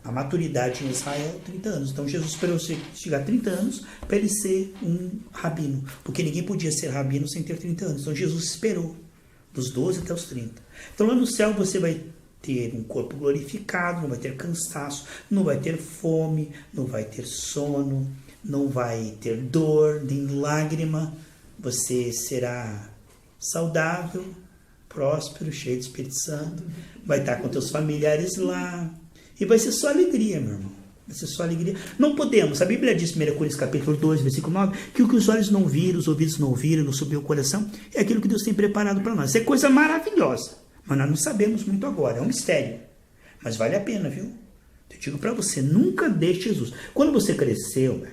a maturidade em Israel, 30 anos. Então Jesus esperou chegar a 30 anos para ele ser um rabino, porque ninguém podia ser rabino sem ter 30 anos. Então Jesus esperou, dos 12 até os 30. Então lá no céu você vai ter um corpo glorificado, não vai ter cansaço, não vai ter fome, não vai ter sono, não vai ter dor, nem lágrima. Você será saudável, próspero, cheio de Espírito Santo, vai estar com teus familiares lá, e vai ser só alegria, meu irmão. Vai ser só alegria. Não podemos, a Bíblia diz, 1 Coríntios capítulo 2, versículo 9, que o que os olhos não viram, os ouvidos não ouviram, não subiu o coração, é aquilo que Deus tem preparado para nós. Isso é coisa maravilhosa, mas nós não sabemos muito agora, é um mistério. Mas vale a pena, viu? Eu digo para você, nunca deixe Jesus. Quando você cresceu,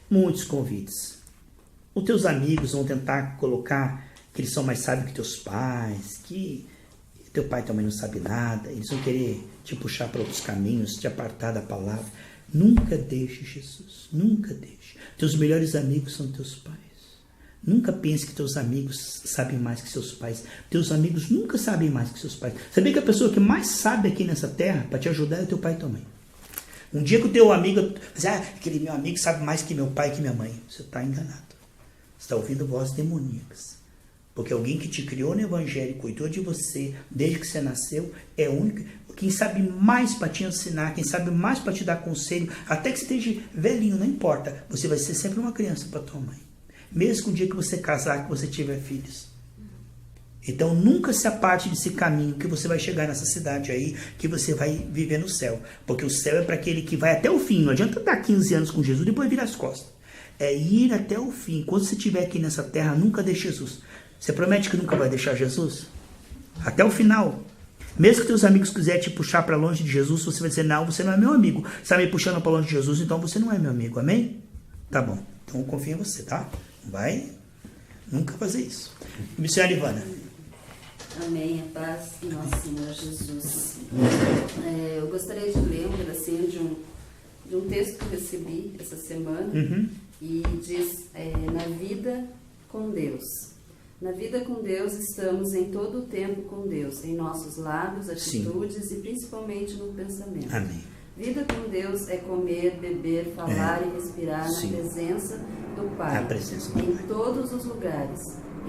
muitos convites. Os teus amigos vão tentar colocar que eles são mais sábios que teus pais, que teu pai também não sabe nada, eles vão querer te puxar para outros caminhos, te apartar da palavra. Nunca deixe Jesus. Nunca deixe. Teus melhores amigos são teus pais. Nunca pense que teus amigos sabem mais que seus pais. Teus amigos nunca sabem mais que seus pais. Sabia que a pessoa que mais sabe aqui nessa terra para te ajudar é teu pai e tua mãe. Um dia que o teu amigo diz, aquele meu amigo sabe mais que meu pai e que minha mãe. Você está enganado. Você está ouvindo vozes demoníacas. Porque alguém que te criou no Evangelho, cuidou de você desde que você nasceu, é o único. Quem sabe mais para te ensinar, quem sabe mais para te dar conselho, até que você esteja velhinho, não importa. Você vai ser sempre uma criança para tua mãe. Mesmo que o dia que você casar, que você tiver filhos. Então nunca se aparte desse caminho que você vai chegar nessa cidade aí, que você vai viver no céu. Porque o céu é para aquele que vai até o fim. Não adianta dar 15 anos com Jesus e depois virar as costas. É ir até o fim. Quando você estiver aqui nessa terra, nunca deixe Jesus. Você promete que nunca vai deixar Jesus? Até o final. Mesmo que teus amigos quiserem te puxar para longe de Jesus, você vai dizer, não, você não é meu amigo. Você está me puxando para longe de Jesus, então você não é meu amigo. Amém? Tá bom. Então eu confio em você, tá? Não vai nunca fazer isso. Missionária Ivana. Amém, a paz do nosso Senhor Jesus. Eu gostaria de ler um pedacinho de um texto que eu recebi essa semana, e diz, na vida com Deus. Na vida com Deus estamos em todo o tempo com Deus, em nossos lábios, atitudes e principalmente no pensamento. Amém. Vida com Deus é comer, beber, falar e respirar na presença do Pai, em todos os lugares,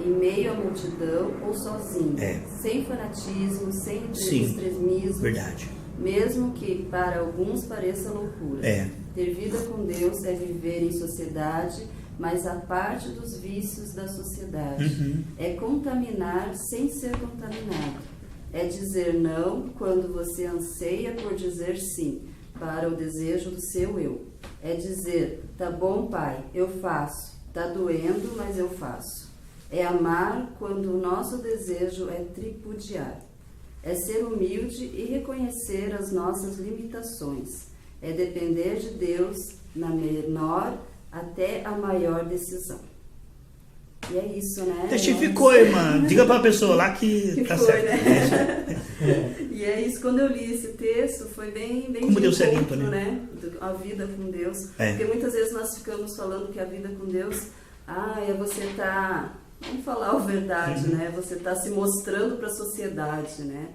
em meio à multidão ou sozinho, sem fanatismo, sem extremismo, mesmo que para alguns pareça loucura. Ter vida com Deus é viver em sociedade, mas a parte dos vícios da sociedade. É contaminar sem ser contaminado. É dizer não quando você anseia por dizer sim, para o desejo do seu eu. É dizer, tá bom, pai, eu faço. Tá doendo, mas eu faço. É amar quando o nosso desejo é tripudiar. É ser humilde e reconhecer as nossas limitações. É depender de Deus na menor até a maior decisão. E é isso, né? Testificou, irmã. Diga para a pessoa lá que tá foi, certo. Né? E é isso, quando eu li esse texto, foi bem como Deus é limpo, né? A vida com Deus. Porque muitas vezes nós ficamos falando que a vida com Deus, é você tá... Vamos falar a verdade, né? Você está se mostrando para a sociedade, né?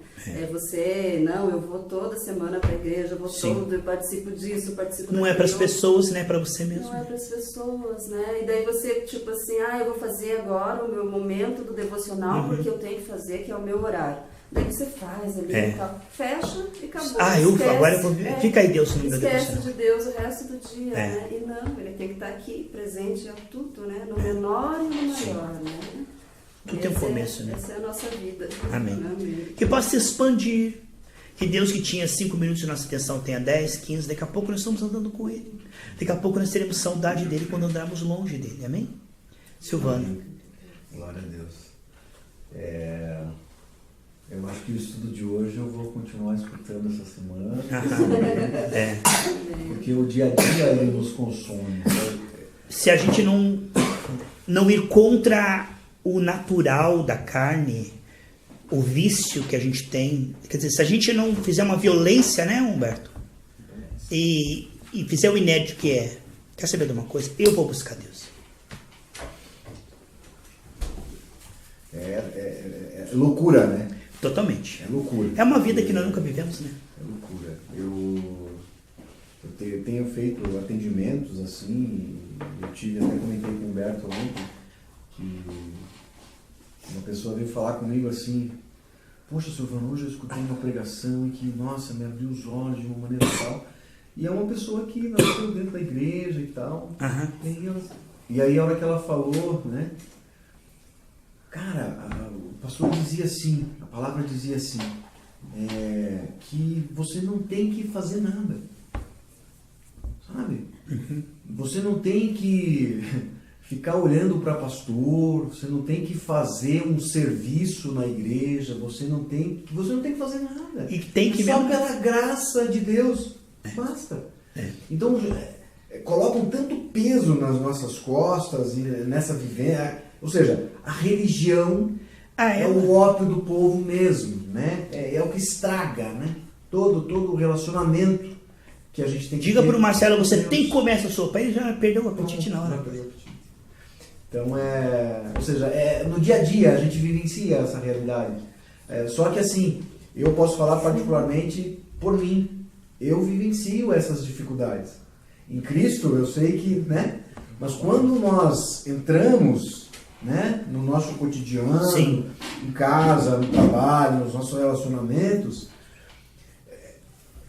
Você, não, eu vou toda semana para a igreja, eu participo disso, participo Não é para as pessoas, né? É para você mesmo. Não é para as pessoas, né? E daí você, tipo assim, eu vou fazer agora o meu momento do devocional porque eu tenho que fazer, que é o meu horário. Daí você faz ali, fecha e acabou. Agora eu vou... Fica aí Deus no meu Esquece de Deus o resto do dia, né? E não, ele tem que estar aqui, presente a tudo, né? No menor e no maior, né? Tudo tem um começo, né? Essa é a nossa vida. Amém. Amém. Que possa se expandir. Que Deus que tinha 5 minutos de nossa atenção tenha 10, 15. Daqui a pouco nós estamos andando com Ele. Daqui a pouco nós teremos saudade dEle quando andarmos longe dEle. Amém? Silvano. Glória a Deus. Eu acho que o estudo de hoje eu vou continuar escutando essa semana. Porque o dia a dia ele nos consome. Se a gente não ir contra o natural da carne, o vício que a gente tem, quer dizer, se a gente não fizer uma violência, né, Humberto? E fizer o inédito que é, quer saber de uma coisa? Eu vou buscar Deus. É loucura, né? Totalmente. É loucura. É uma vida que nós nunca vivemos, né? É loucura. Eu tenho feito atendimentos assim, eu até comentei com o Humberto ontem, que uma pessoa veio falar comigo assim, poxa, Silvano, hoje eu escutei uma pregação e que, nossa, me abriu os olhos de uma maneira tal. E é uma pessoa que nasceu dentro da igreja e tal. E aí a hora que ela falou, né? Cara, o pastor dizia assim, a palavra dizia assim, que você não tem que fazer nada, sabe? Você não tem que ficar olhando para pastor, você não tem que fazer um serviço na igreja, você não tem que fazer nada. E tem que só pela graça de Deus, basta. Então, colocam tanto peso nas nossas costas e nessa vivência. Ou seja, a religião é o ópio do povo mesmo, né? É o que estraga, né? Todo o relacionamento. que a gente tem que Diga ter para o Marcelo, você Deus. tem que comer essa sopa. Ele já perdeu o apetite na hora. Então, ou seja, no dia a dia a gente vivencia essa realidade. Só que assim, eu posso falar particularmente por mim. Eu vivencio essas dificuldades. Em Cristo, eu sei que, né? Mas quando nós entramos, né, no nosso cotidiano, Sim. em casa, no trabalho, nos nossos relacionamentos,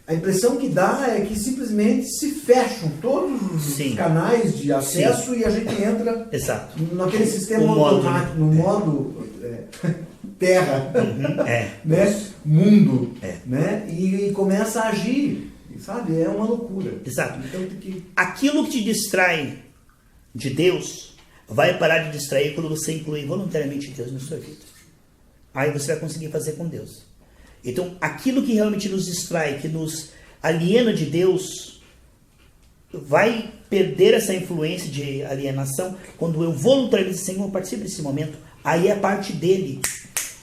a impressão que dá é que simplesmente se fecham todos os Sim. canais de acesso Sim. e a gente entra Exato. naquele sistema O modo, automático, no modo terra, É. né? Mundo, É. né? E começa a agir, sabe? É uma loucura. Exato. Então tem que... Aquilo que te distrai de Deus vai parar de distrair quando você incluir voluntariamente Deus na sua vida. Aí você vai conseguir fazer com Deus. Então, aquilo que realmente nos distrai, que nos aliena de Deus, vai perder essa influência de alienação quando eu voluntariamente, Senhor, participo desse momento. Aí é parte dele.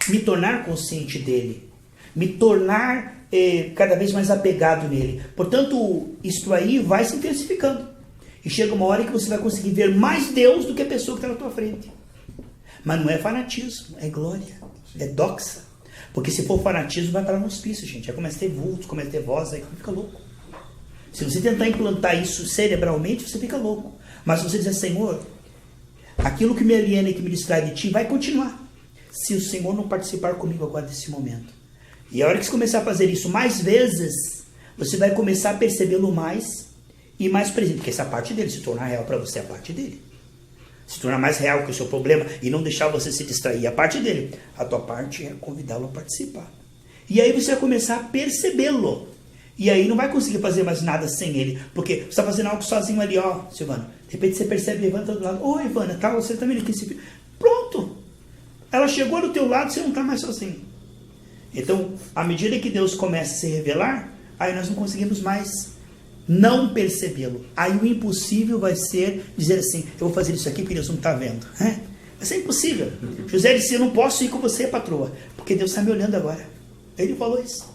Me tornar consciente dele. Me tornar cada vez mais apegado nele. Portanto, isso aí vai se intensificando. E chega uma hora que você vai conseguir ver mais Deus do que a pessoa que está na tua frente. Mas não é fanatismo, é glória, é doxa. Porque se for fanatismo, vai parar no hospício, gente. Aí começa a ter vultos, começa a ter voz, aí fica louco. Se você tentar implantar isso cerebralmente, você fica louco. Mas se você dizer, Senhor, aquilo que me aliena e que me distrai de ti vai continuar. Se o Senhor não participar comigo agora desse momento. E a hora que você começar a fazer isso mais vezes, você vai começar a percebê-lo mais e mais presente. Porque essa parte dele, se tornar real para você, é a parte dele. Se tornar mais real que o seu problema e não deixar você se distrair, a parte dele. A tua parte é convidá-lo a participar. E aí você vai começar a percebê-lo. E aí não vai conseguir fazer mais nada sem ele. Porque você está fazendo algo sozinho ali, ó, Silvana. De repente você percebe, levanta do lado. Oi, Ivana, tá, você tá vendo aqui? Pronto! Ela chegou do teu lado, você não está mais sozinho. Então, à medida que Deus começa a se revelar, aí nós não conseguimos mais não percebê-lo. Aí o impossível vai ser dizer assim, eu vou fazer isso aqui porque Deus não está vendo. Vai ser impossível. José disse, eu não posso ir com você, patroa, porque Deus está me olhando agora. Ele falou isso.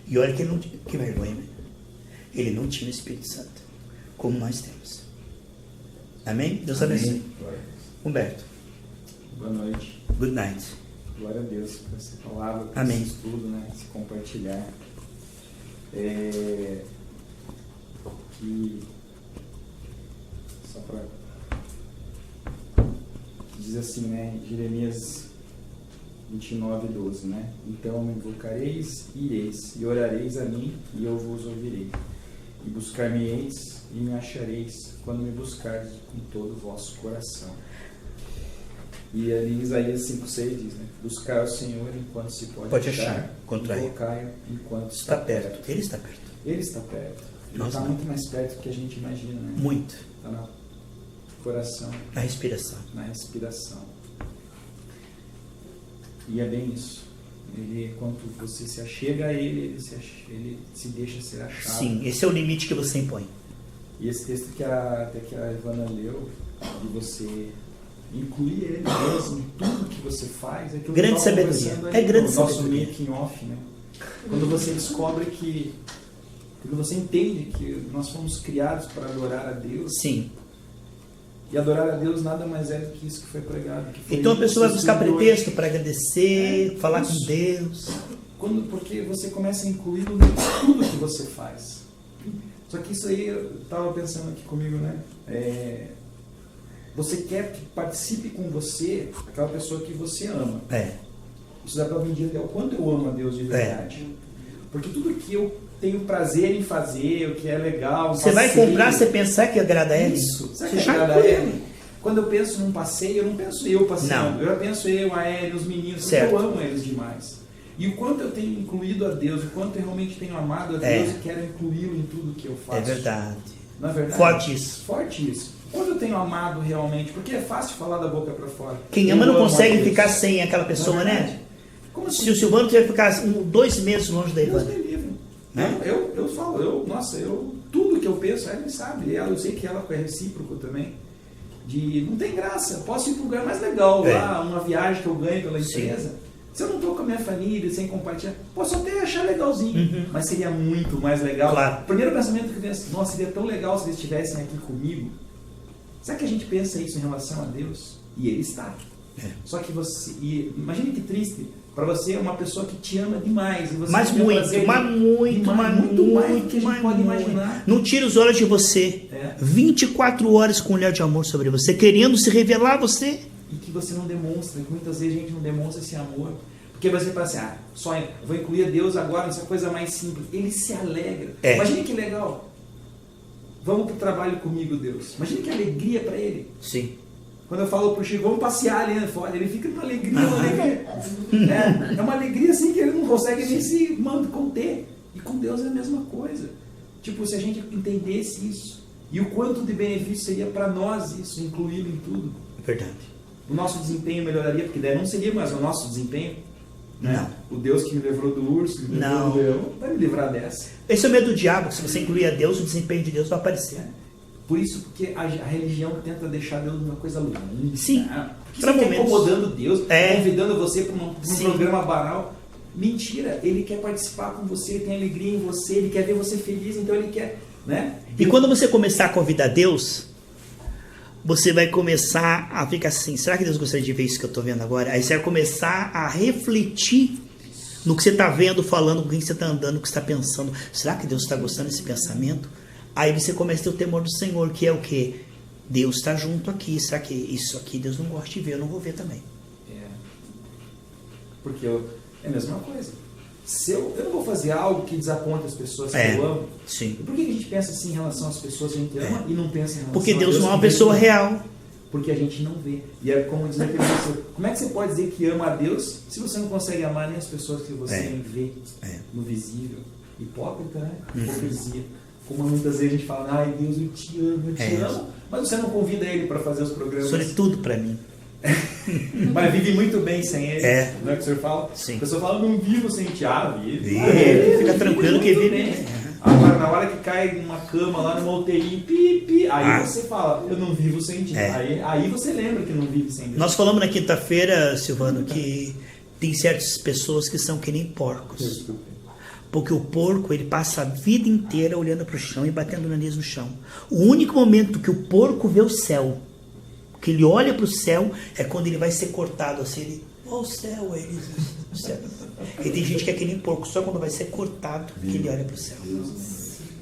E olha que ele não tinha, que vergonha, né? Ele não tinha o Espírito Santo, como nós temos. Amém? Deus abençoe. Humberto. Boa noite. Good night. Glória a Deus por essa palavra, por Amém. esse estudo, né? Esse compartilhar. Que só para diz assim, né? Jeremias 29:12, né? Então me invocareis e ireis, e orareis a mim, e eu vos ouvirei. E buscar-me-eis e me achareis, quando me buscardes com todo o vosso coração. E ali em Isaías 5:6 diz, né? Buscar o Senhor enquanto se pode achar, invocar enquanto está perto. Ele está perto. Ele está perto. Ele está muito mais perto do que a gente imagina, né? Muito. Está no coração. Na respiração. Na respiração. E é bem isso. Ele, quando você se achega a ele, ele se deixa ser achado. Sim, esse é o limite que você impõe. E esse texto que a Ivana leu, de você incluir ele mesmo em tudo que você faz, é que grande sabedoria. É grande no nosso sabedoria. making off, né? Quando você descobre que, quando você entende que nós fomos criados para adorar a Deus. Sim. E adorar a Deus nada mais é do que isso que foi pregado. Que foi então a pessoa vai buscar pretexto hoje. para agradecer, falar com Deus. Porque você começa a incluir em tudo que você faz. Só que isso aí, eu estava pensando aqui comigo, né? Você quer que participe com você aquela pessoa que você ama. Isso dá para medir o quanto eu amo a Deus de verdade. Porque tudo que eu tenho prazer em fazer, o que é legal, você vai comprar, você pensar que agrada a ele? Isso, você que agrada a ele? Quando eu penso num passeio, eu não penso eu passeando. Eu penso eu, a Ellen, os meninos, porque eu amo eles demais. E o quanto eu tenho incluído a Deus, o quanto eu realmente tenho amado a Deus e quero incluí-lo em tudo que eu faço. É verdade. Não é verdade? Forte isso. Forte isso. Quando eu tenho amado realmente, porque é fácil falar da boca para fora. Quem ama não consegue ficar sem aquela pessoa, né? Como assim? Se o Silvano tiver que ficar 2 meses longe da Ivana. Né? Eu falo, tudo que eu penso, ela sabe, eu sei que ela é recíproco também, não tem graça, posso ir para um lugar mais legal lá, uma viagem que eu ganho pela empresa, Se eu não estou com a minha família, sem compartilhar, posso até achar legalzinho, mas seria muito mais legal. Claro. O primeiro pensamento que eu penso, nossa, seria tão legal se eles estivessem aqui comigo. Será que a gente pensa isso em relação a Deus? E Ele está. Só que você... imagine que triste. Para você é uma pessoa que te ama demais. E você Mas muito mais do que a gente pode imaginar. Não tira os olhos de você. 24 horas com um olhar de amor sobre você, querendo se revelar a você. E que você não demonstra, que muitas vezes a gente não demonstra esse amor. Porque você pensa assim, vou incluir a Deus agora nessa coisa mais simples. Ele se alegra. Imagine que legal. Vamos para o trabalho comigo, Deus. Imagine que alegria para Ele. Sim. Quando eu falo pro Chico, vamos passear ali fora, ele fica numa alegria, É uma alegria assim que ele não consegue nem se conter. E com Deus é a mesma coisa. Tipo, se a gente entendesse isso, e o quanto de benefício seria para nós isso, incluído em tudo. Verdade. O nosso desempenho melhoraria, porque daí não seria mais o nosso desempenho. Né? Não. O Deus que me livrou do urso, que me livrou do leão, vai me livrar dessa. Esse é o medo do diabo, que se você incluir a Deus, o desempenho de Deus vai aparecer. Por isso, porque a religião tenta deixar Deus uma coisa longe. Sim. Você está incomodando Deus, convidando você para um programa banal. Mentira, Ele quer participar com você, Ele tem alegria em você, Ele quer ver você feliz, então Ele quer... né? E quando você começar a convidar Deus, você vai começar a ficar assim, será que Deus gostaria de ver isso que eu estou vendo agora? Aí você vai começar a refletir no que você está vendo, falando, com quem você está andando, o que você está pensando. Será que Deus está gostando desse pensamento? Aí você começa a ter o temor do Senhor, que é o quê? Deus está junto aqui. Será que isso aqui Deus não gosta de ver? Eu não vou ver também. Porque é a mesma coisa. Se eu não vou fazer algo que desaponte as pessoas que eu amo. Sim. Por que a gente pensa assim em relação às pessoas que a gente ama e não pensa em relação Porque a Deus? Deus não é uma pessoa real. Porque a gente não vê. E é como diz aquele professor, como é que você pode dizer que ama a Deus se você não consegue amar nem as pessoas que você vê no visível? Hipócrita, né? Hipocrisia. Como muitas vezes a gente fala, ai Deus, eu te amo, mas você não convida Ele para fazer os programas. Isso é tudo para mim. Mas vive muito bem sem Ele. Não é o que o senhor fala? Sim. A pessoa fala, não vivo sem ti. Vive. Fica tranquilo que vive bem. Agora, na hora que cai numa cama, lá numa UTI, aí você fala, eu não vivo sem ti. Aí você lembra que não vive sem Deus. Nós falamos na quinta-feira, Silvano, que tem certas pessoas que são que nem porcos. Porque o porco, ele passa a vida inteira olhando para o chão e batendo o nariz no chão. O único momento que o porco vê o céu, que ele olha para o céu, é quando ele vai ser cortado assim. Ele, o céu, o céu. E tem gente que é que nem porco, só quando vai ser cortado que ele olha para o céu.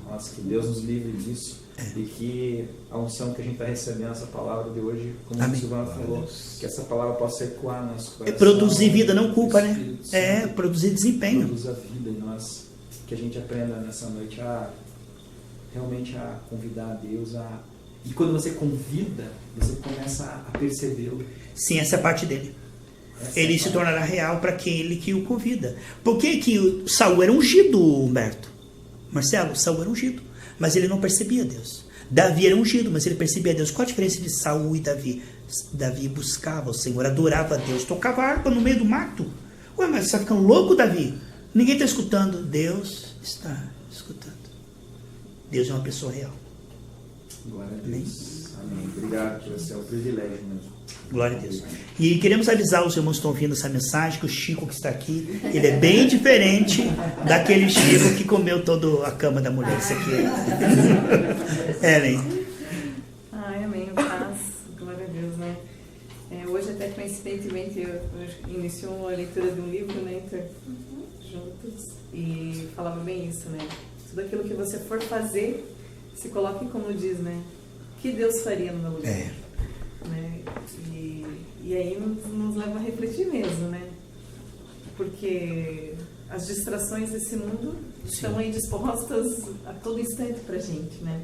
Nossa, que Deus nos livre disso. E que a unção que a gente está recebendo, essa palavra de hoje, como o Silvano falou, que essa palavra possa ecoar no nosso coração. Produzir vida, não culpa, né? Produzir desempenho. Produzir a vida em nós. Que a gente aprenda nessa noite realmente a convidar a Deus. E quando você convida, você começa a percebê-lo. Sim, essa é a parte dele. Ele se tornará real para aquele que o convida. Por que o Saul era ungido, Humberto? Marcelo, Saul era ungido, mas ele não percebia Deus. Davi era ungido, mas ele percebia Deus. Qual a diferença de Saul e Davi? Davi buscava o Senhor, adorava a Deus, tocava harpa no meio do mato. Ué, mas você está ficando louco, Davi? Ninguém está escutando. Deus está escutando. Deus é uma pessoa real. Glória a Deus. Amém. Obrigado por esse privilégio mesmo. Glória a Deus. E queremos avisar os irmãos que estão ouvindo essa mensagem que o Chico que está aqui, ele é bem diferente daquele Chico que comeu toda a cama da mulher. Isso aqui é. Ellen. Amém. Paz. Glória a Deus, né? Hoje até coincidentemente eu iniciou a leitura de um livro, né? Juntos. E falava bem isso, né? Tudo aquilo que você for fazer, se coloque como diz, né? Que Deus faria no meu lugar. Né? E aí nos leva a refletir mesmo, né? Porque as distrações desse mundo estão aí dispostas a todo instante pra gente, né?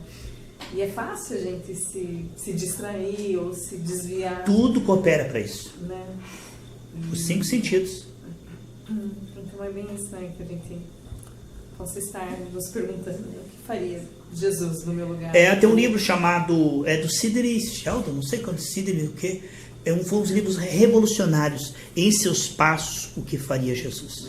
E é fácil a gente se distrair ou se desviar. Tudo coopera para isso. Né? Os 5 sentidos. Então é bem isso, né? Que a gente possa estar nos perguntando, né? O que faria Jesus no meu lugar? Tem um livro chamado, do Sidney Sheldon, não sei quando, Sidney o quê. Foi um dos livros revolucionários. Em seus passos, o que faria Jesus?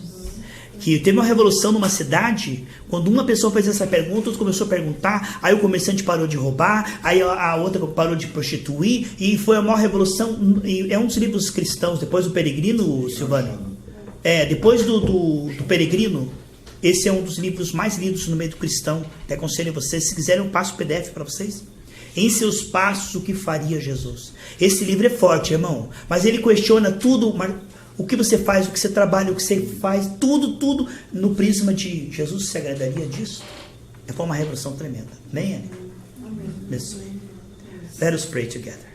Que teve uma revolução numa cidade, quando uma pessoa fez essa pergunta, outro começou a perguntar, aí o comerciante parou de roubar, aí a outra parou de prostituir, e foi a maior revolução. É um dos livros cristãos, depois do Peregrino, Silvano. Depois do Peregrino, esse é um dos livros mais lidos no meio do cristão. Até aconselho vocês, se quiserem eu passo o PDF para vocês. Em seus passos, o que faria Jesus? Esse livro é forte, irmão, mas ele questiona tudo, o que você faz, o que você trabalha, o que você faz, tudo no prisma de Jesus se agradaria disso? Foi uma revolução tremenda. Nem é? Let us pray together.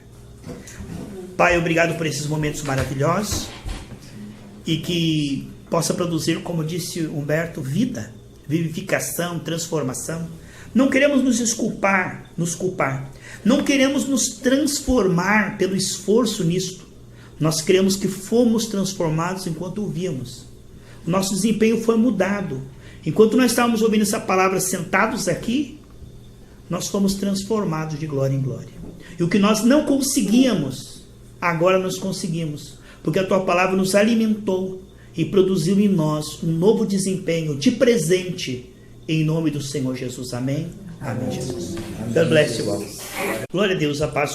Pai, obrigado por esses momentos maravilhosos e que possa produzir, como disse Humberto, vida, vivificação, transformação. Não queremos nos culpar. Não queremos nos transformar pelo esforço nisto. Nós cremos que fomos transformados enquanto ouvíamos. O nosso desempenho foi mudado. Enquanto nós estávamos ouvindo essa palavra sentados aqui, nós fomos transformados de glória em glória. E o que nós não conseguíamos, agora nós conseguimos. Porque a tua palavra nos alimentou e produziu em nós um novo desempenho de presente, em nome do Senhor Jesus. Amém? Amém, Jesus. God bless you all. Glória a Deus, a paz.